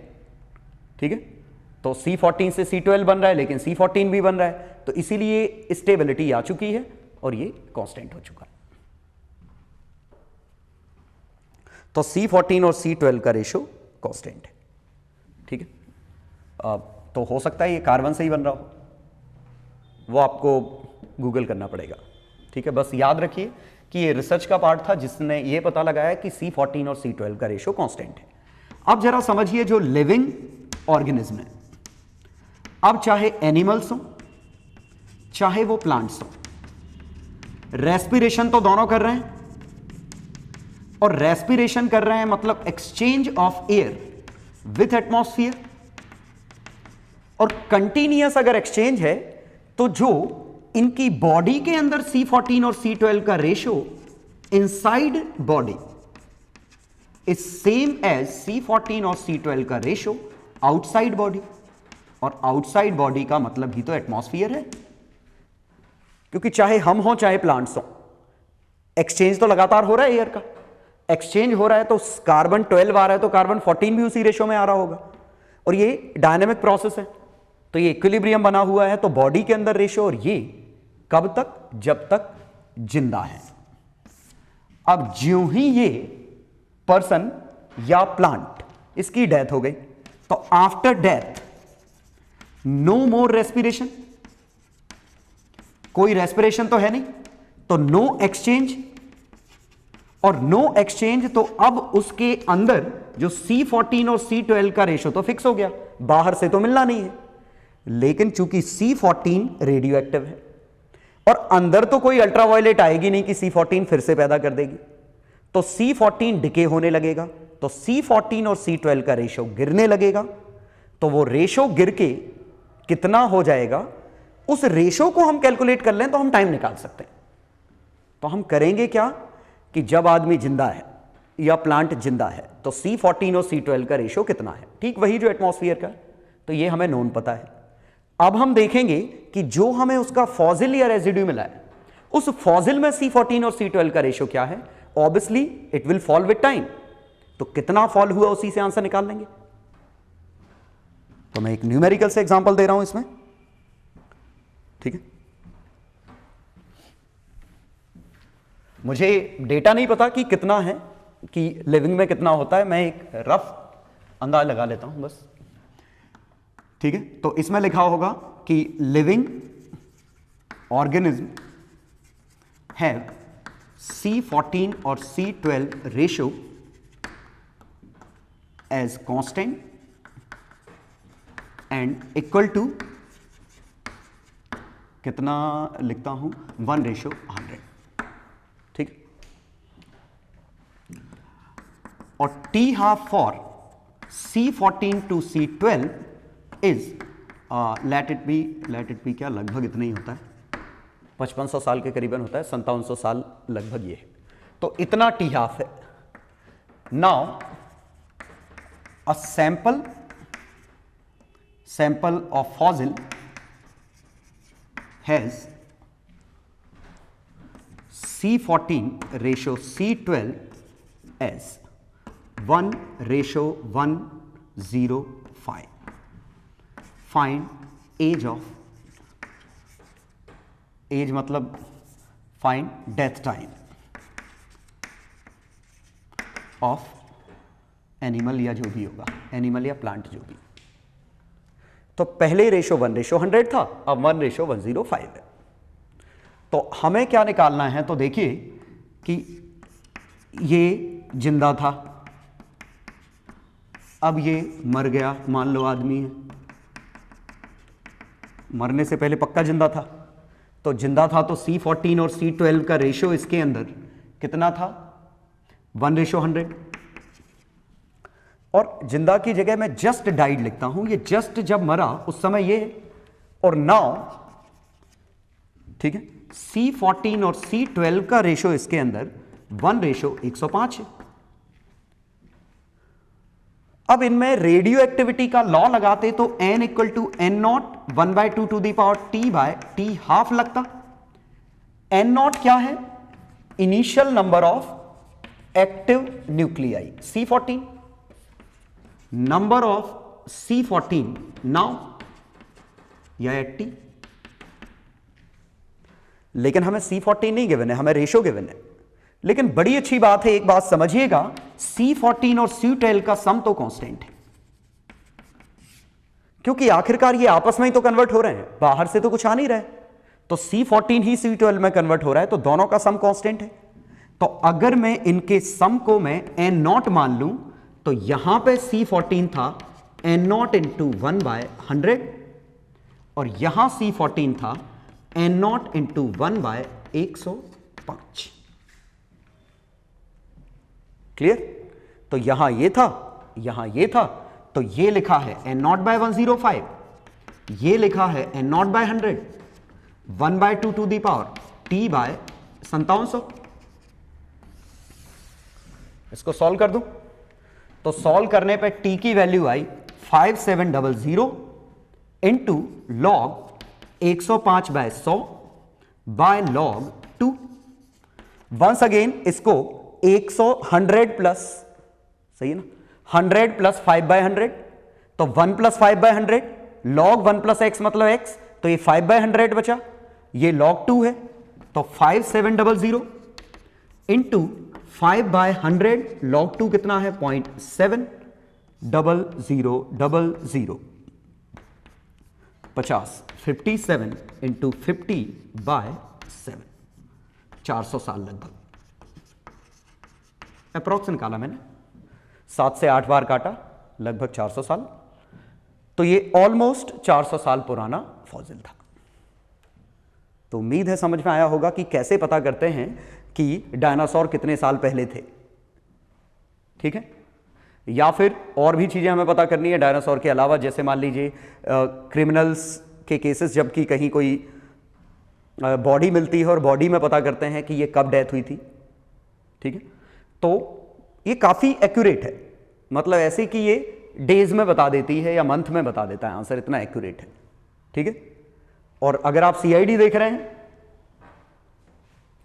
ठीक है। तो C14 से C12 बन रहा है लेकिन C14 भी बन रहा है, तो इसीलिए स्टेबिलिटी आ चुकी है और ये कांस्टेंट हो चुका है। तो C14 और C12 का रेशो कांस्टेंट है, ठीक है। तो हो सकता है ये कार्बन से ही बन रहा हो, वो आपको गूगल करना पड़ेगा, ठीक है। बस याद रखिए कि ये रिसर्च का पार्ट था जिसने ये पता लगाया कि C14 और C12 का रेशो कांस्टेंट है। अब जरा समझिए जो लिविंग ऑर्गेनिज्म है, अब चाहे एनिमल्स हो चाहे वो प्लांट्स हो, रेस्पिरेशन तो दोनों कर रहे हैं, और रेस्पिरेशन कर रहे हैं मतलब exchange of air with atmosphere, और कंटिन्यूअस अगर एक्सचेंज है तो जो इनकी बॉडी के अंदर C14 और C12 का ratio inside body is same as C14 और C12 का रेशो आउटसाइड बॉडी, और आउटसाइड बॉडी का मतलब ही तो एटमॉस्फेयर है, क्योंकि चाहे हम हो चाहे प्लांट्स हो एक्सचेंज तो लगातार हो रहा है, एयर का एक्सचेंज हो रहा है, तो कार्बन 12 आ रहा है तो कार्बन 14 भी उसी रेशो में आ रहा होगा, और ये डायनेमिक प्रोसेस है, तो ये इक्विलिब्रियम बना हुआ है। तो बॉडी के अंदर रेशो, और ये कब तक? जब तक जिंदा है। अब ज्यों ही ये पर्सन या प्लांट इसकी डेथ हो गई, तो आफ्टर डेथ नो मोर रेस्पिरेशन, कोई रेस्पिरेशन तो है नहीं, तो नो एक्सचेंज, और नो एक्सचेंज तो अब उसके अंदर जो C14 और C12 का रेशो तो फिक्स हो गया, बाहर से तो मिलना नहीं है। लेकिन चूंकि C14 रेडियो एक्टिव है और अंदर तो कोई अल्ट्रावायलेट आएगी नहीं कि C14 फिर से पैदा कर देगी, तो C14 डिके होने लगेगा, तो C14 और C12 का रेशो गिरने लगेगा। तो वो रेशो गिर के कितना हो जाएगा, उस रेशो को हम कैलकुलेट कर लें तो हम टाइम निकाल सकते हैं। तो हम करेंगे क्या कि जब आदमी जिंदा है या प्लांट जिंदा है तो C14 और C12 का रेशो कितना है, ठीक वही जो एटमॉस्फेयर का, तो ये हमें नोन पता है। अब हम देखेंगे कि जो हमें उसका फॉसिल या रेजिड्यू मिला है, उस फॉसिल में C14 और C12 का रेशो क्या है। Obviously it will fall with time, तो कितना फॉल हुआ उसी से आंसर निकाल लेंगे। तो मैं एक न्यूमेरिकल से एग्जांपल दे रहा हूं इसमें, ठीक है। मुझे डेटा नहीं पता कि कितना है, कि लिविंग में कितना होता है, मैं एक रफ अंदाज लगा लेता हूं बस। ठीक है, तो इसमें लिखा होगा कि लिविंग ऑर्गेनिज्म हैव C14 और C12 ratio as constant and equal to, कितना लिखता हूं, 1:100। ठीक, और T half for C14 to C12 is let it be क्या, लगभग इतना ही होता है, 5500 साल के करीबन होता है, 5700 साल लगभग ये है, तो इतना टी हाफ है। Now a sample of fossil has C14 ratio C12 age 1:105। Find age of, age मतलब find death time of animal, या जो भी होगा, एनिमल या प्लांट जो भी। तो पहले रेशो 1:100 था, अब 1:105 है। तो हमें क्या निकालना है, तो देखिए कि ये जिंदा था, अब ये मर गया, मान लो आदमी है, मरने से पहले पक्का जिंदा था, तो जिंदा था तो C14 और C12 का रेशियो इसके अंदर कितना था, 1:100। और जिंदा की जगह मैं जस्ट डाइड लिखता हूं, ये जस्ट जब मरा उस समय ये, और नाउ, ठीक है, C14 और C12 का रेशियो इसके अंदर 1:105 है। अब इनमें रेडियो एक्टिविटी का लॉ लगाते तो n equal to n0 1/2 to the power t by t half लगता। n0 क्या है, initial number of active nuclei, C14, number of C14 now या 80, लेकिन हमें C14 नहीं गिवन है, हमें रेशो गिवन है। लेकिन बड़ी अच्छी बात है, एक बात समझिएगा, C14 और C12 का सम तो कांस्टेंट है, क्योंकि आखिरकार ये आपस में ही तो कन्वर्ट हो रहे हैं, बाहर से तो कुछ आ नहीं रहा है, तो C14 ही C12 में कन्वर्ट हो रहा है, तो दोनों का सम कांस्टेंट है। तो अगर मैं इनके सम को मैं n0 मान लूं, तो यहां पे C14 था n0 इंटू 1/100, और यहां C14 था n0 इंटू 1/105। क्लियर? तो यहां ये था, यहां ये था, तो ये लिखा है n0/105, ये लिखा है n0/100, 1/2 to the power t by 5700। इसको सॉल्व कर दूं, तो सॉल्व करने पे t की वैल्यू आई 5700 into log 105/100 by log 2। Once again इसको 100 प्लस, सही है ना, 100 प्लस 5/100, तो 1 प्लस 5/100, लॉग 1 प्लस x मतलब x, तो ये 5/100 बचा, ये लॉग 2 है, तो 5700 इंटू 5/100, लॉग 2 कितना है 0.70000, 50, 57 इंटू 50/7, 400 साल लगभग अप्रोक्स निकाला मैंने, 7 से 8 बार काटा, लगभग 400 साल। तो ये ऑलमोस्ट 400 साल पुराना फॉसिल था। तो उम्मीद है समझ में आया होगा कि कैसे पता करते हैं कि डायनासोर कितने साल पहले थे। ठीक है, या फिर और भी चीजें हमें पता करनी है डायनासोर के अलावा, जैसे मान लीजिए क्रिमिनल्स के केसेस, जबकि कहीं कोई बॉडी मिलती है और बॉडी में पता करते हैं कि ये कब डेथ हुई थी। ठीक है, तो ये काफी एक्यूरेट है, मतलब ऐसे कि ये डेज में बता देती है या मंथ में बता देता है आंसर, इतना एक्यूरेट है। ठीक है, और अगर आप सीआईडी देख रहे हैं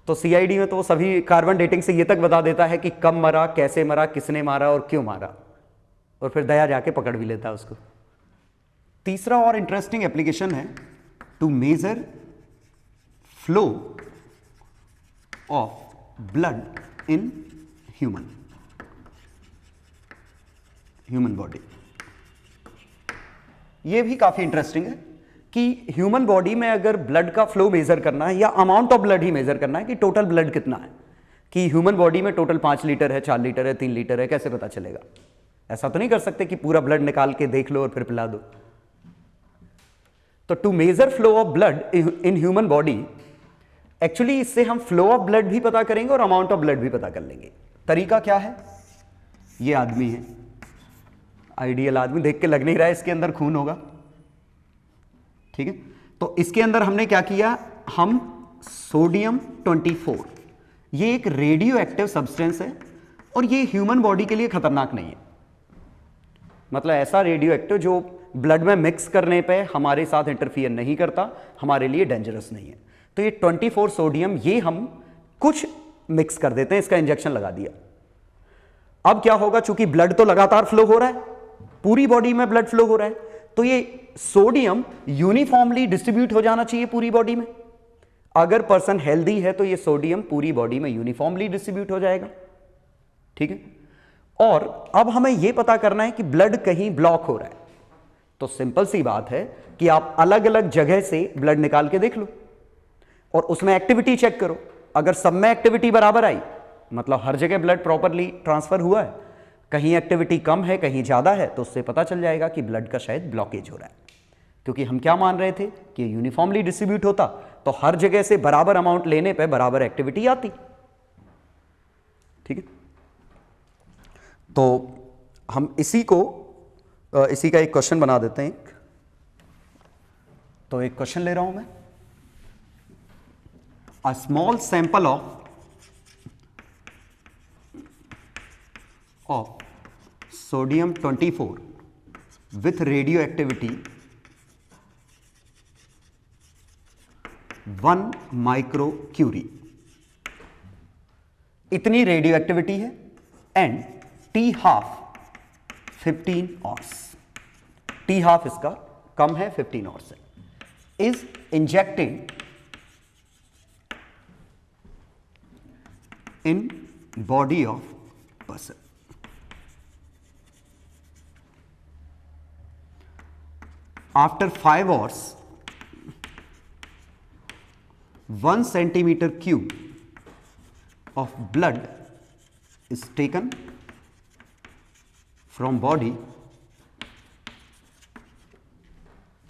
तो सीआईडी में तो सभी कार्बन डेटिंग से ये तक बता देता है कि कब मरा, कैसे मरा, किसने मारा और क्यों मारा, और फिर दया जाके पकड़ भी लेता है उसको। तीसरा और इंटरेस्टिंग एप्लीकेशन है to measure flow of blood in human body. ये भी काफी इंटरेस्टिंग है कि ह्यूमन बॉडी में अगर ब्लड का फ्लो मेजर करना है या अमाउंट ऑफ ब्लड ही मेजर करना है कि टोटल ब्लड कितना है, कि ह्यूमन बॉडी में टोटल 5 लीटर है, 4 लीटर है, 3 लीटर है, कैसे पता चलेगा? ऐसा तो नहीं कर सकते कि पूरा ब्लड निकाल के देख लो और फिर पिला दो। तो to measure flow of blood in human body, actually इससे हम फ्लो ऑफ ब्लड भी पता करेंगे और अमाउंट ऑफ ब्लड भी पता कर लेंगे। तरीका क्या है? ये आदमी है, आइडियल आदमी, देख के लग नहीं रहा है इसके अंदर खून होगा, ठीक है। तो इसके अंदर हमने क्या किया, हम सोडियम 24, ये एक रेडियो एक्टिव सब्सटेंस है और ये ह्यूमन बॉडी के लिए खतरनाक नहीं है। मतलब ऐसा रेडियो एक्टिव जो ब्लड में मिक्स करने पे हमारे साथ इंटरफियर नहीं करता, हमारे लिए डेंजरस नहीं है। तो ये 24 सोडियम, ये हम कुछ मिक्स कर देते हैं, इसका इंजेक्शन लगा दिया। अब क्या होगा, चूंकि ब्लड तो लगातार फ्लो हो रहा है, पूरी बॉडी में ब्लड फ्लो हो रहा है, तो ये सोडियम यूनिफॉर्मली डिस्ट्रीब्यूट हो जाना चाहिए पूरी बॉडी में। अगर पर्सन हेल्दी है तो ये सोडियम पूरी बॉडी में यूनिफॉर्मली डिस्ट्रीब्यूट हो जाएगा, ठीक है। और अब हमें यह पता करना है कि ब्लड कहीं ब्लॉक हो रहा है, तो सिंपल सी बात है कि आप अलग अलग जगह से ब्लड निकाल के देख लो और उसमें एक्टिविटी चेक करो। अगर सब में एक्टिविटी बराबर आई, मतलब हर जगह ब्लड प्रॉपरली ट्रांसफर हुआ है, कहीं एक्टिविटी कम है कहीं ज्यादा है, तो उससे पता चल जाएगा कि ब्लड का शायद ब्लॉकेज हो रहा है। क्योंकि हम क्या मान रहे थे कि यूनिफॉर्मली डिस्ट्रीब्यूट होता तो हर जगह से बराबर अमाउंट लेने पे बराबर एक्टिविटी आती, ठीक है। तो हम इसी का एक क्वेश्चन बना देते हैं। तो एक क्वेश्चन ले रहा हूं मैं, a small sample of sodium 24 with radioactivity 1 microcurie, इतनी रेडियो एक्टिविटी है and T half 15 hours, T half इसका कम है 15 आवर्स से, is injected in body of person. After 5 hours, 1 centimeter cube of blood is taken from body.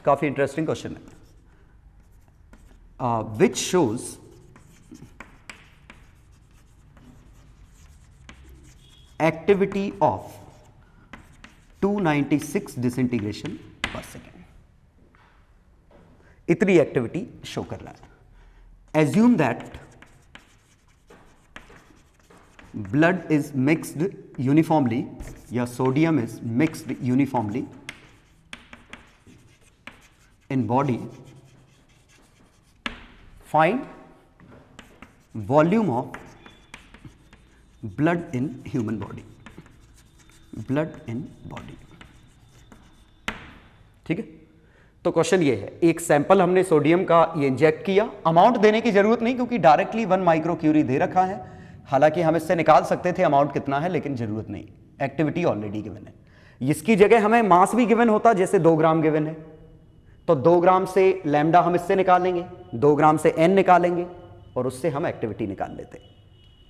काफी इंटरेस्टिंग क्वेश्चन है, which shows activity of 296 disintegration per second. इतनी एक्टिविटी शो कर रहा है। Assume that blood is mixed uniformly या sodium is mixed uniformly in body. Find volume of blood in human body, blood in body, ठीक है। तो क्वेश्चन ये है, एक सैंपल हमने सोडियम का ये इंजेक्ट किया, अमाउंट देने की जरूरत नहीं क्योंकि डायरेक्टली 1 माइक्रोक्यूरी दे रखा है। हालांकि हम इससे निकाल सकते थे अमाउंट कितना है, लेकिन जरूरत नहीं, एक्टिविटी ऑलरेडी गिवन है। इसकी जगह हमें मास भी गिवन होता, जैसे 2 ग्राम गिवन है तो 2 ग्राम से लैम्डा हम इससे निकालेंगे, 2 ग्राम से एन निकालेंगे और उससे हम एक्टिविटी निकाल लेते,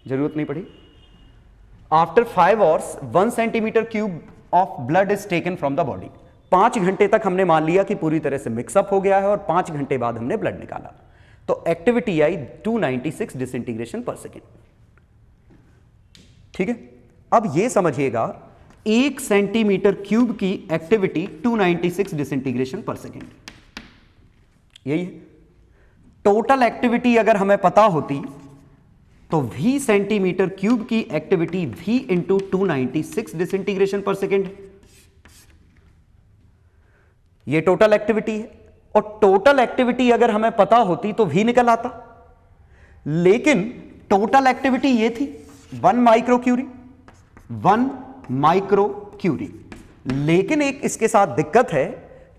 जरूरत नहीं पड़ी। After 5 hours 1 centimetre cube of blood is taken from the body. 5 घंटे तक हमने मान लिया कि पूरी तरह से मिक्सअप हो गया है और 5 घंटे बाद हमने ब्लड निकाला, तो एक्टिविटी आई 296 डिसइंटीग्रेशन पर सेकेंड, ठीक है। अब यह समझिएगा 1 सेंटीमीटर क्यूब की एक्टिविटी 296 डिसइंटीग्रेशन पर सेकेंड, यही है। टोटल एक्टिविटी अगर हमें पता होती तो V सेंटीमीटर क्यूब की activity V into 296 disintegration per second, ये टोटल एक्टिविटी है। और टोटल एक्टिविटी अगर हमें पता होती तो V निकल आता, लेकिन टोटल एक्टिविटी ये थी 1 माइक्रोक्यूरी, 1 माइक्रोक्यूरी। लेकिन एक इसके साथ दिक्कत है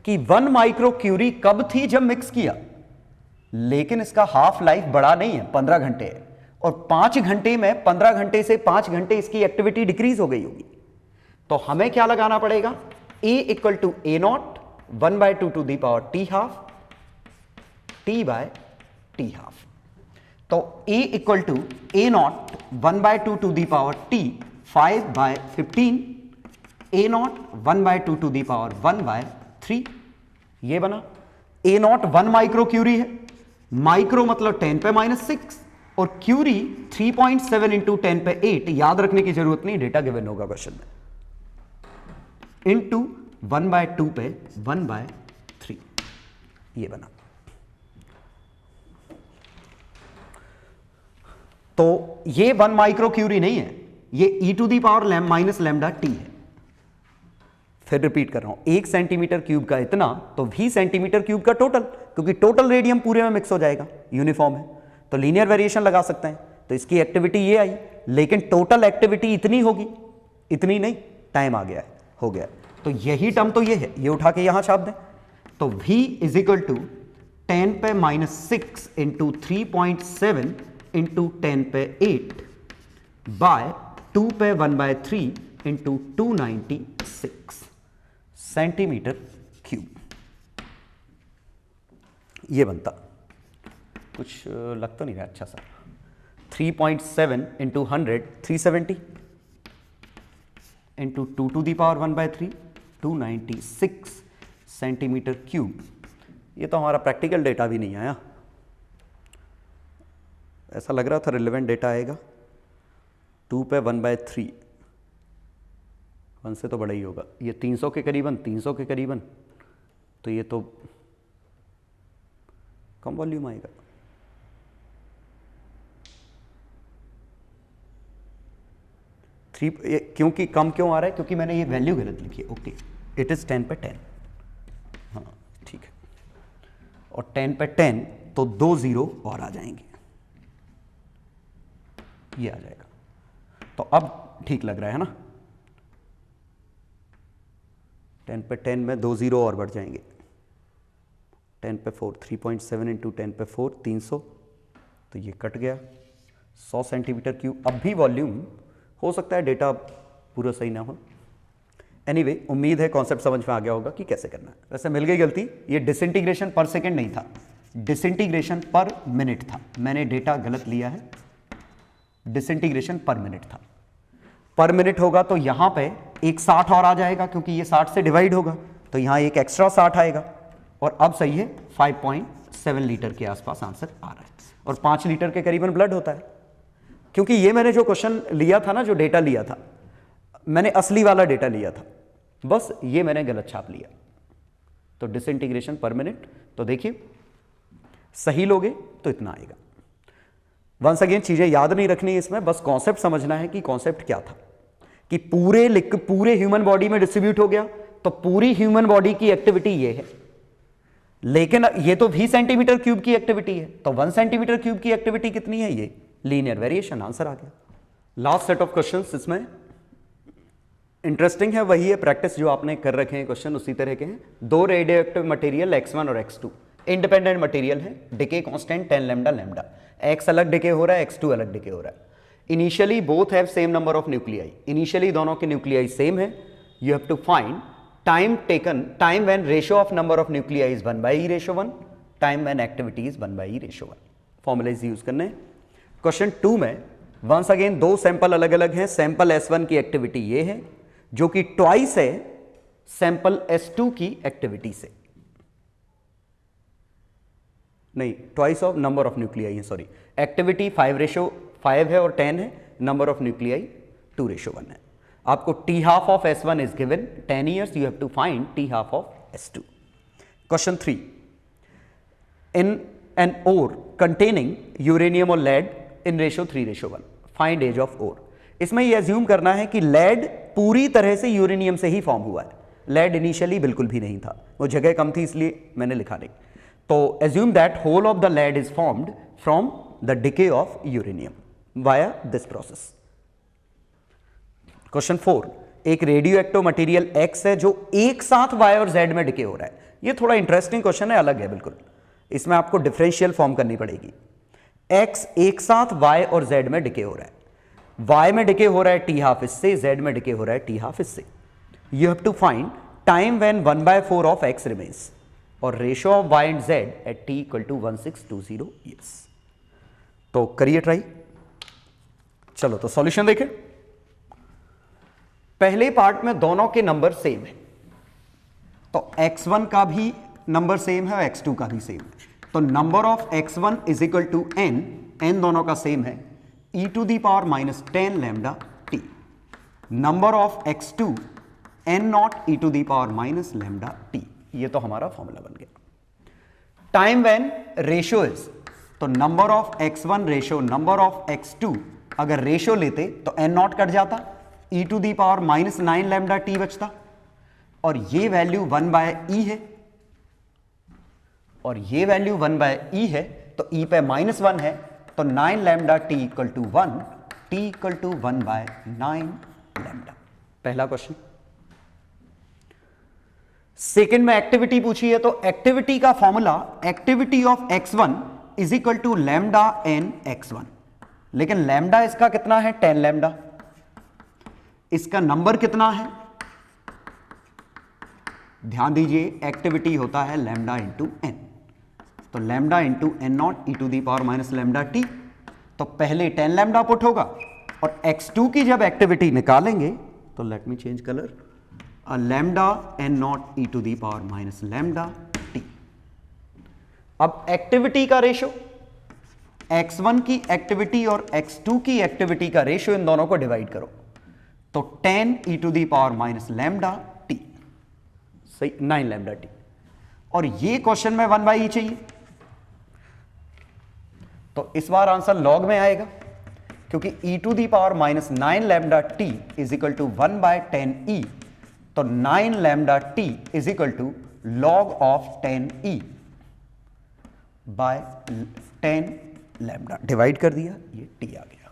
कि 1 माइक्रोक्यूरी कब थी, जब मिक्स किया, लेकिन इसका हाफ लाइफ बड़ा नहीं है, 15 घंटे है। और 5 घंटे में 15 घंटे से 5 घंटे इसकी एक्टिविटी डिक्रीज हो गई होगी। तो हमें क्या लगाना पड़ेगा, A equal to A naught 1/2 to the power T half T by T half. तो A equal to A naught 1/2 to the power T 5/15, A naught 1/2 to the power 1/3, ये बना। ए नॉट 1 माइक्रो क्यूरी है, माइक्रो मतलब 10 पे -6 और क्यूरी 3.7 इंटू 10 पे 8, याद रखने की जरूरत नहीं, डेटा गिवन होगा क्वेश्चन में, इंटू 1/2 पे 1/3, ये बना। तो ये 1 माइक्रो क्यूरी नहीं है, ये e to the power minus lambda T है। फिर रिपीट कर रहा हूं, 1 सेंटीमीटर क्यूब का इतना, तो v सेंटीमीटर क्यूब का टोटल, क्योंकि टोटल रेडियम पूरे में मिक्स हो जाएगा, यूनिफॉर्म है, तो लीनियर वेरिएशन लगा सकते हैं। तो इसकी एक्टिविटी ये आई, लेकिन टोटल एक्टिविटी इतनी होगी, इतनी नहीं, टाइम आ गया है, हो गया। तो यही टर्म तो ये है, ये उठा के यहां छाप दें। तो v इज इक्वल टू 10 पे -6 इंटू 3.7 इंटू 10 पे 8 बाय 2 पे 1/3 इंटू 296 सेंटीमीटर क्यूब, ये बनता। कुछ लग तो नहीं रहा अच्छा सा। 3.7 into 100 370 into 2 to the power 1/3 296 centimetre cube. ये तो हमारा प्रैक्टिकल डेटा भी नहीं आया, ऐसा लग रहा था रिलेवेंट डेटा आएगा। 2 पे 1/3, 1 से तो बड़ा ही होगा, ये 300 के करीबन, 300 के करीबन, तो ये तो कम वॉल्यूम आएगा। क्योंकि कम क्यों आ रहा है, क्योंकि मैंने ये वैल्यू गलत लिखी है। ओके, इट इज 10 पे 10, हाँ ठीक है, और 10 पे 10 तो 2 0 और आ जाएंगे, ये आ जाएगा। तो अब ठीक लग रहा है ना, 10 पे 10 में 2 0 और बढ़ जाएंगे। 10 पे 4 3.7 इंटू 10 पे 4 300, तो ये कट गया 100 सेंटीमीटर क्यूब। अब भी वॉल्यूम हो सकता है डेटा पूरा सही ना हो। एनीवे, उम्मीद है कॉन्सेप्ट समझ में आ गया होगा कि कैसे करना है। वैसे मिल गई गलती, ये डिसइंटीग्रेशन पर सेकेंड नहीं था, डिसइंटीग्रेशन पर मिनट था, मैंने डेटा गलत लिया है, डिसइंटीग्रेशन पर मिनट था। पर मिनट होगा तो यहां पे एक 60 और आ जाएगा, क्योंकि ये 60 से डिवाइड होगा, तो यहां एक एक्स्ट्रा 60 आएगा। और अब सही है, 5.7 लीटर के आसपास आंसर आ रहा है, और 5 लीटर के करीबन ब्लड होता है। क्योंकि ये मैंने जो क्वेश्चन लिया था ना, जो डेटा लिया था, मैंने असली वाला डेटा लिया था, बस ये मैंने गलत छाप लिया। तो डिसइंटीग्रेशन पर मिनट, तो देखिए सही लोगे तो इतना आएगा। वंस अगेन चीजें याद नहीं रखनी इसमें, बस कॉन्सेप्ट समझना है कि कॉन्सेप्ट क्या था, कि पूरे ह्यूमन बॉडी में डिस्ट्रीब्यूट हो गया, तो पूरी ह्यूमन बॉडी की एक्टिविटी ये है, लेकिन ये तो 20 सेंटीमीटर क्यूब की एक्टिविटी है, तो 1 सेंटीमीटर क्यूब की एक्टिविटी कितनी है, ये लीनियर वेरिएशन, आंसर आ गया। लास्ट सेट ऑफ क्वेश्चंस इसमें इंटरेस्टिंग है, वही है प्रैक्टिस जो आपने कर रखे हैं, क्वेश्चन उसी तरह के हैं। 2 रेडियो एक्टिव मटेरियल X1 और X2 इंडिपेंडेंट मटेरियल है, decay constant 10 lambda lambda, X अलग डिके हो रहा है, X2 अलग डिके हो रहा है। Initially both have same number of nuclei, initially दोनों के न्यूक्लियाई सेम है। You have to find time when ratio of number of nuclei is 1/E:1, time when activity is 1/E:1। Formulas use करने हैं। क्वेश्चन 2 में वंस अगेन 2 सैंपल अलग अलग हैं। सैंपल S1 की एक्टिविटी ये है, जो कि ट्वाइस है सैंपल S2 की एक्टिविटी से, नहीं twice of number of nuclei है, सॉरी। एक्टिविटी 5:5 है और 10 है, नंबर ऑफ न्यूक्लियाई 2:1 है। आपको T half of S1 is given 10 years, you have to find T half of S2. Question 3, in an ore containing uranium or lead in ratio 3:1, find age of ore. इसमें ये एज्यूम करना है कि लेड पूरी तरह से यूरेनियम से ही फॉर्म हुआ है, लेड इनिशियली बिल्कुल भी नहीं था, वो जगह कम थी इसलिए मैंने लिखा नहीं। तो assume that whole of the lead is formed from the decay of uranium via this process. Question 4, एक रेडियो एक्टिव मटेरियल X है जो एक साथ Y और Z में डिके हो रहा है। ये थोड़ा इंटरेस्टिंग क्वेश्चन है, अलग है बिल्कुल, इसमें आपको डिफरेंशियल फॉर्म करनी पड़ेगी। x एक साथ y और z में डिके हो रहा है, y में डिके हो रहा है t हाफ इससे, z में डिके हो रहा है t हाफ इससे. You have to find time when 1/4 of x remains और ratio of y and z at t equal to 1620 years. तो करिए ट्राई. चलो तो सॉल्यूशन देखें. पहले पार्ट में दोनों के नंबर सेम है, तो x1 का भी नंबर सेम है और x2 का भी सेम है. तो number of x1 is equal to n दोनों का सेम है, e to the power minus 10 lambda t. Number of x2 n naught e to the power minus lambda t. ये तो हमारा फॉर्मूला बन गया. टाइम व्हेन रेशियो इज, तो number of x1 ratio number of x2, अगर रेशियो लेते तो n नॉट कट जाता, e to the power minus 9 lambda t बचता, और ये वैल्यू 1/e है, और ये वैल्यू 1/e है, तो e पे -1 है, तो 9 lambda t equal to 1, t equal to 1/9 lambda. पहला क्वेश्चन. सेकेंड में एक्टिविटी पूछी है, तो एक्टिविटी का formula activity of x1 is equal to lambda n x1. लेकिन लैम्डा इसका कितना है? 10 लैम्डा. इसका नंबर कितना है? ध्यान दीजिए, एक्टिविटी होता है लैम्डा इंटू n, तो lambda into n naught e to the power minus lambda t. तो पहले 10 लैम्डा पुट होगा, और x2 की जब एक्टिविटी निकालेंगे तो let me change colour, lambda n naught e to the power minus lambda t. अब एक्टिविटी का रेशियो, x1 की एक्टिविटी और x2 की एक्टिविटी का रेशियो, इन दोनों को डिवाइड करो, तो 10 e to the power minus lambda t, सही 9 लैम्डा t. और ये क्वेश्चन में 1/e चाहिए, तो इस बार आंसर लॉग में आएगा, क्योंकि e to the power minus 9 lambda t is equal to 1/10e. तो 9 lambda t is equal to log of 10e by 10 lambda. Divide कर दिया, ये t आ गया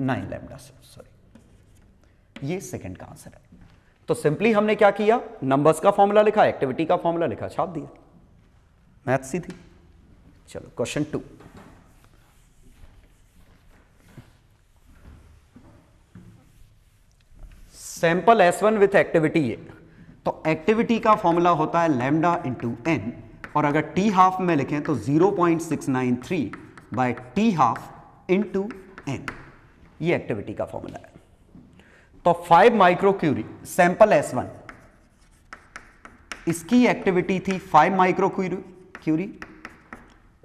9 लैम्डा से, सॉरी. ये सेकंड का आंसर है. तो सिंपली हमने क्या किया, नंबर्स का फॉर्मूला लिखा, एक्टिविटी का फॉर्मूला लिखा, छाप दिया. मैथ सी थी. चलो question 2. Sample S1 with activity ए. तो एक्टिविटी का फॉर्मूला होता है लैम्डा इंटू n, और अगर t हाफ में लिखें तो 0.693 by t half into n. ये एक्टिविटी का फॉर्मूला है. तो 5 माइक्रो क्यूरी सैंपल S1, इसकी एक्टिविटी थी 5 माइक्रो क्यूरी,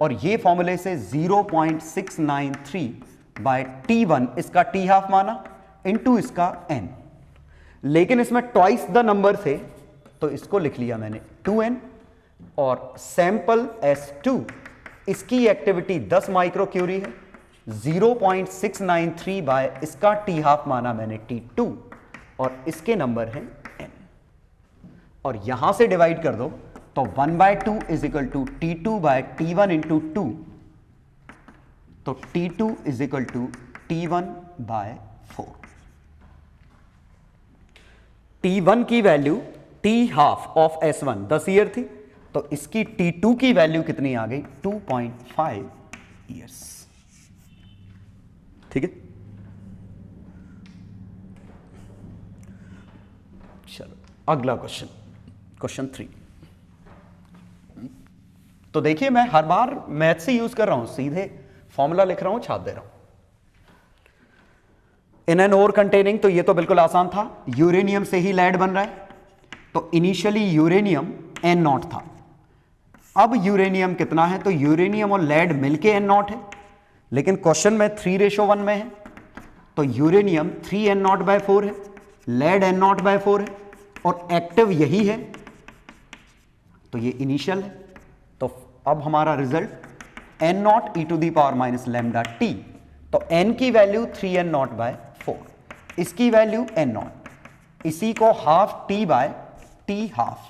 और ये फॉर्मूले से 0.693 बाय t1, इसका t हाफ माना, इंटू इसका n. लेकिन इसमें ट्वाइस द नंबर थे, तो इसको लिख लिया मैंने 2n. और सैंपल S2, इसकी एक्टिविटी 10 माइक्रो क्यूरी है, 0.693 बाय इसका t हाफ माना मैंने t2, और इसके नंबर हैं n. और यहां से डिवाइड कर दो, तो 1/2 is equal to t2 by t1 into 2, तो t2 is equal to t1 bye 4. t1 की value t half of S1 10 year थी, तो इसकी t2 की वैल्यू कितनी आ गई? 2.5 ईयर्स. ठीक है. चलो अगला क्वेश्चन, क्वेश्चन 3. तो देखिए, मैं हर बार मैथ से यूज कर रहा हूं, सीधे फॉर्मूला लिख रहा हूं, छाप दे रहा हूं. इन एन ओर कंटेनिंग, तो ये तो बिल्कुल आसान था, यूरेनियम से ही लेड बन रहा है, तो इनिशियली यूरेनियम n0 था. अब यूरेनियम कितना है? तो यूरेनियम और लेड मिलके n0 है, लेकिन क्वेश्चन में 3:1 में है, तो यूरेनियम 3n0/4 है, लेड n0/4 है, और एक्टिव यही है, तो ये इनिशियल है. तो अब हमारा result n0 e to the power minus lambda t, तो n की वैल्यू 3n0/4, इसकी वैल्यू n0, इसी को half t by t half,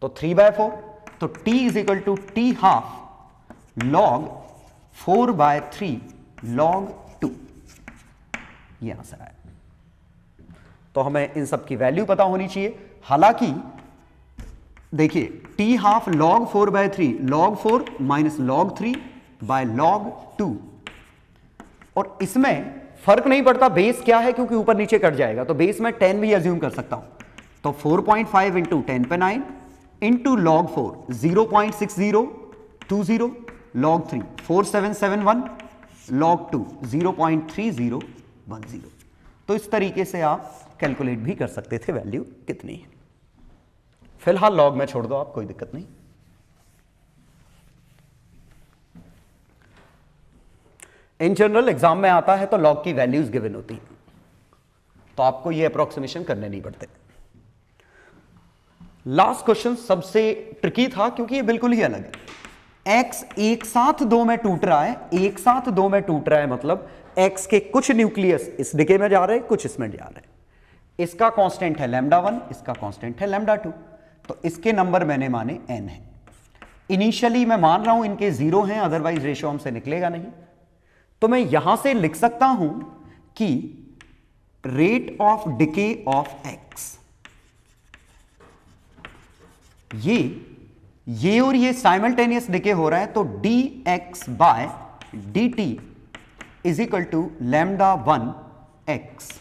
तो 3/4, तो t is equal to t half log 4/3 log 2. ये आंसर आया. तो हमें इन सब की वैल्यू पता होनी चाहिए. हालांकि देखिए, t half log 4/3, log 4 minus log 3 by log 2, और इसमें फर्क नहीं पड़ता बेस क्या है क्योंकि ऊपर नीचे कट जाएगा, तो बेस में 10 भी अज्यूम कर सकता हूं। तो 4.5 इंटू 10 पे 9 इंटू log 4 0.6020 log 3 4771 log 2 0.3010। तो इस तरीके से आप कैलकुलेट भी कर सकते थे वैल्यू कितनी है। फिलहाल लॉग में छोड़ दो आप, कोई दिक्कत नहीं। इन जनरल एग्जाम में आता है तो लॉग की वैल्यूज गिवन होती हैं, तो आपको ये अप्रोक्सीमेशन करने नहीं पड़ते। लास्ट क्वेश्चन सबसे ट्रिकी था क्योंकि ये बिल्कुल ही अलग है। x एक साथ दो में टूट रहा है, एक साथ दो में टूट रहा है, मतलब x के कुछ न्यूक्लियस इस डिके में जा रहे हैं, कुछ इसमें जा रहे हैं। इसका कांस्टेंट है λ1, इसका कांस्टेंट है λ2, तो इसके नंबर मैंने माने n है। इनिशियली मैं मान रहा हूं इनके 0 हैं, अदरवाइज रेशियो हमसे निकलेगा नहीं। तो मैं यहां से लिख सकता हूं कि rate of decay of x, ये और ये साइमल्टेनियस डिके हो रहा है, तो dx by dt is equal to λ1x,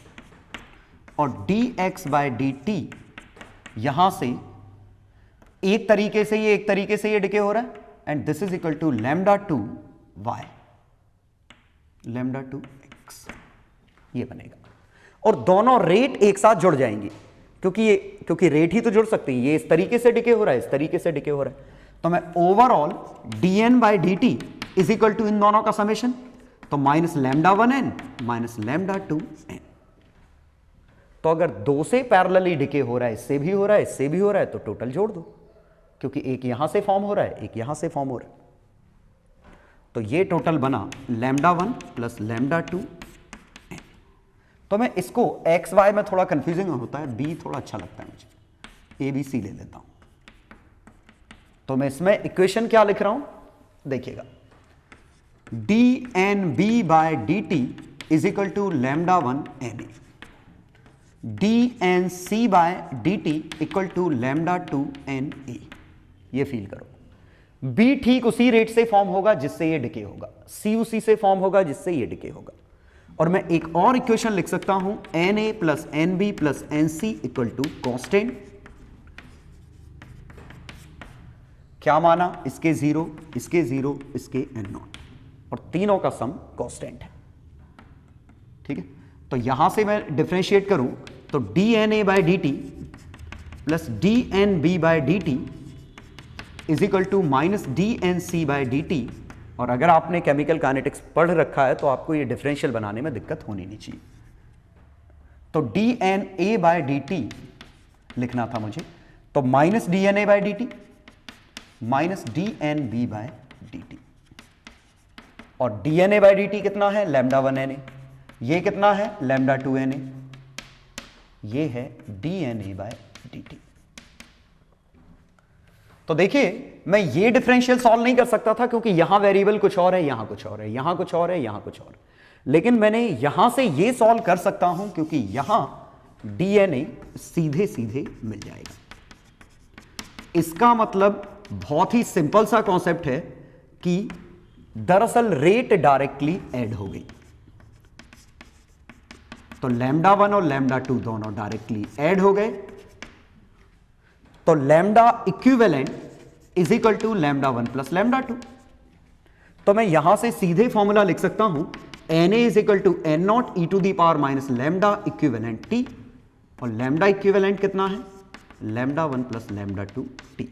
और dx बाय dt यहां से एक तरीके से ये, एक तरीके से ये डिके हो रहा है, and this is equal to λ2y, λ2x, ये बनेगा। और दोनों रेट एक साथ जुड़ जाएंगी क्योंकि रेट ही तो जुड़ सकती है। ये इस तरीके से डिके हो रहा है, इस तरीके से डिके हो रहा है, तो मैं overall dn by dt is equal to इन दोनों का समेशन, तो माइनस λ1n माइनस λ2n। तो अगर दो से पैरेलली डिके हो रहा है, इससे भी हो रहा है, इससे भी हो रहा है, तो टोटल जोड़ दो, क्योंकि एक यहां से फॉर्म हो रहा है, एक यहां से फॉर्म हो रहा है। तो ये टोटल बना λ1 प्लस λ2। तो मैं इसको एक्स वाई में थोड़ा कंफ्यूजिंग होता है, बी थोड़ा अच्छा लगता है मुझे, ए बी सी ले लेता हूं। तो मैं इसमें इक्वेशन क्या लिख रहा हूं, देखिएगा, D N B by D T is equal to λ1 N A, D N C by D T equal to λ2 N A. ये फील करो, बी ठीक उसी रेट से फॉर्म होगा जिससे ये डिके होगा, सी उसी से फॉर्म होगा जिससे ये डिके होगा। और मैं एक और इक्वेशन लिख सकता हूं, N A plus N B plus N C equal to constant, क्या माना, इसके 0, इसके 0, इसके एन नॉट, और तीनों का सम कांस्टेंट है। ठीक है, तो यहां से मैं डिफरेंशिएट करूं तो D N A by D T plus D N B by D T is equal to minus D N C by D T. और अगर आपने केमिकल काइनेटिक्स पढ़ रखा है तो आपको ये डिफरेंशियल बनाने में दिक्कत होनी नहीं चाहिए। तो D N A by D T लिखना था मुझे, तो minus D N A by D T minus D N B by D T, और D N A by D T कितना है, λ1 एन ए, ये कितना है, λ2 एन ए, ये है D N A by D T. तो देखिए मैं ये डिफरेंशियल सॉल्व नहीं कर सकता था क्योंकि यहां वेरिएबल कुछ और है, यहां कुछ और है, यहां कुछ और है, यहां कुछ और, लेकिन मैंने यहां से ये सॉल्व कर सकता हूं क्योंकि यहां डीएनए सीधे सीधे मिल जाएगा। इसका मतलब बहुत ही सिंपल सा कॉन्सेप्ट है कि दरअसल रेट डायरेक्टली ऐड हो गई, तो λ1 और λ2 दोनों डायरेक्टली ऐड हो गए, तो lambda equivalent is equal to λ1 plus λ2। तो मैं यहां से सीधे फॉर्मूला लिख सकता हूं, Na is equal to N naught E to the power minus lambda equivalent T, और लैम्डा इक्विवेलेंट कितना है, λ1 प्लस λ2 टी।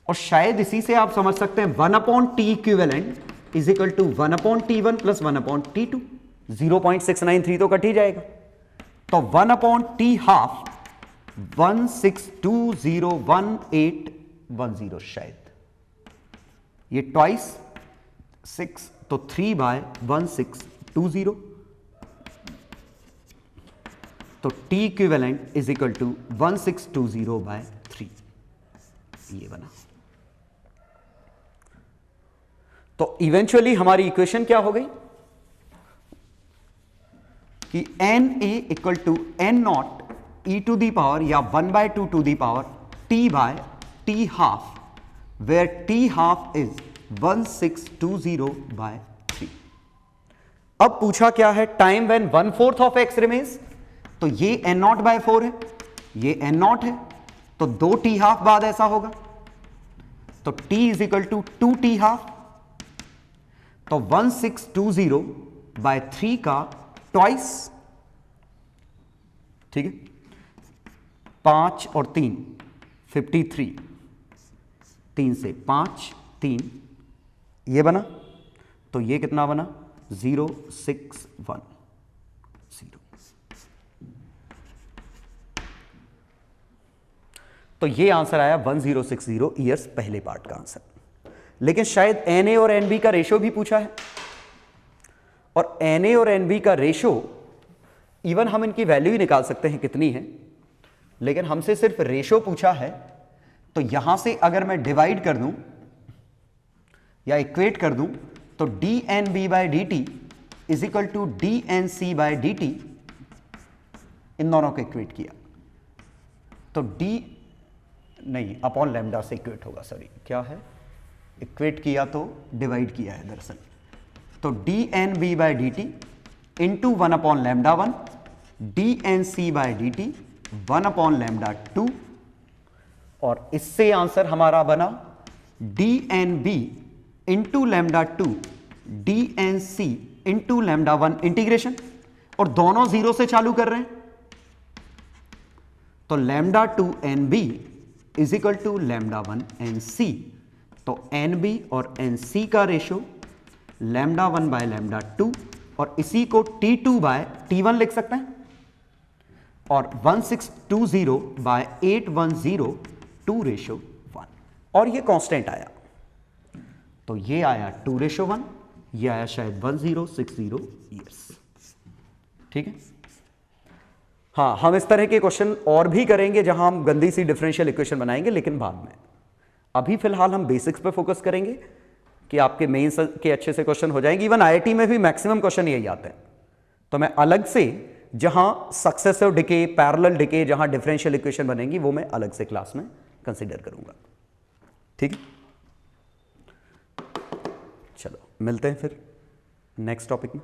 और शायद इसी से आप समझ सकते हैं 1 upon T equivalent is equal to 1 upon T1 plus 1 upon T2, 0.693 तो कट ही जाएगा, तो 1 अपॉन टी हाफ 16201810 शायद, ये ट्वाइस 6, तो 3 बाय 1620, तो T equivalent is equal to 1620 by 3, ये बना। तो इवेंचुअली हमारी इक्वेशन क्या हो गई कि Na equal to N not e to the power या 1/2 to the power t by t half, where t half is 1620/3। अब पूछा क्या है, time when 1/4 of X remains, तो ये n0/4 है, ये n0 है, तो 2t½ बाद ऐसा होगा, तो t is equal to 2t², तो 1620/3 का ट्वाइस, ठीक है, 5 और 3 53, 3 से 5 3, ये बना, तो ये कितना बना 0610। तो ये आंसर आया 1060 ईयर्स, पहले पार्ट का आंसर। लेकिन शायद Na और Nb का रेशो भी पूछा है, और Na और Nb का रेशो इवन हम इनकी वैल्यू ही निकाल सकते हैं कितनी है, लेकिन हमसे सिर्फ रेशो पूछा है, तो यहां से अगर मैं डिवाइड कर दूं या इक्वेट कर दूं, तो dNb/dt is equal to dNc/dt, इन दोनों को इक्वेट किया तो नहीं अपॉन लैम्डा से इक्वेट होगा, सॉरी क्या है, इक्वेट किया तो डिवाइड किया है दरअसल, तो dNb/dt इंटू 1/λ1, dNc/dt 1/λ2, और इससे आंसर हमारा बना dNb into λ2 dNc into λ1 integration, और दोनों जीरो से चालू कर रहे हैं, तो λ2Nb is equal to λ1Nc, तो Nb और Nc का रेशो λ1/λ2, और इसी को T2/T1 लिख सकते हैं, और 1620/810 2:1, और ये कांस्टेंट आया, तो ये आया 2:1, ये आया शायद 1060 ईयर्स, ठीक है। हाँ, हम इस तरह के क्वेश्चन और भी करेंगे जहां हम गंदी सी डिफरेंशियल इक्वेशन बनाएंगे, लेकिन बाद में। अभी फिलहाल हम बेसिक्स पे फोकस करेंगे कि आपके मेंस के अच्छे से क्वेश्चन हो जाएंगे। इवन आईआईटी में भी मैक्सिमम क्वेश्चन यही आते हैं, तो मैं अलग से जहां सक्सेसिव डिके, पैरेलल डिके, जहां डिफरेंशियल इक्वेशन बनेंगी, वो मैं अलग से क्लास में कंसीडर करूंगा, ठीक है। चलो मिलते हैं फिर नेक्स्ट टॉपिक में।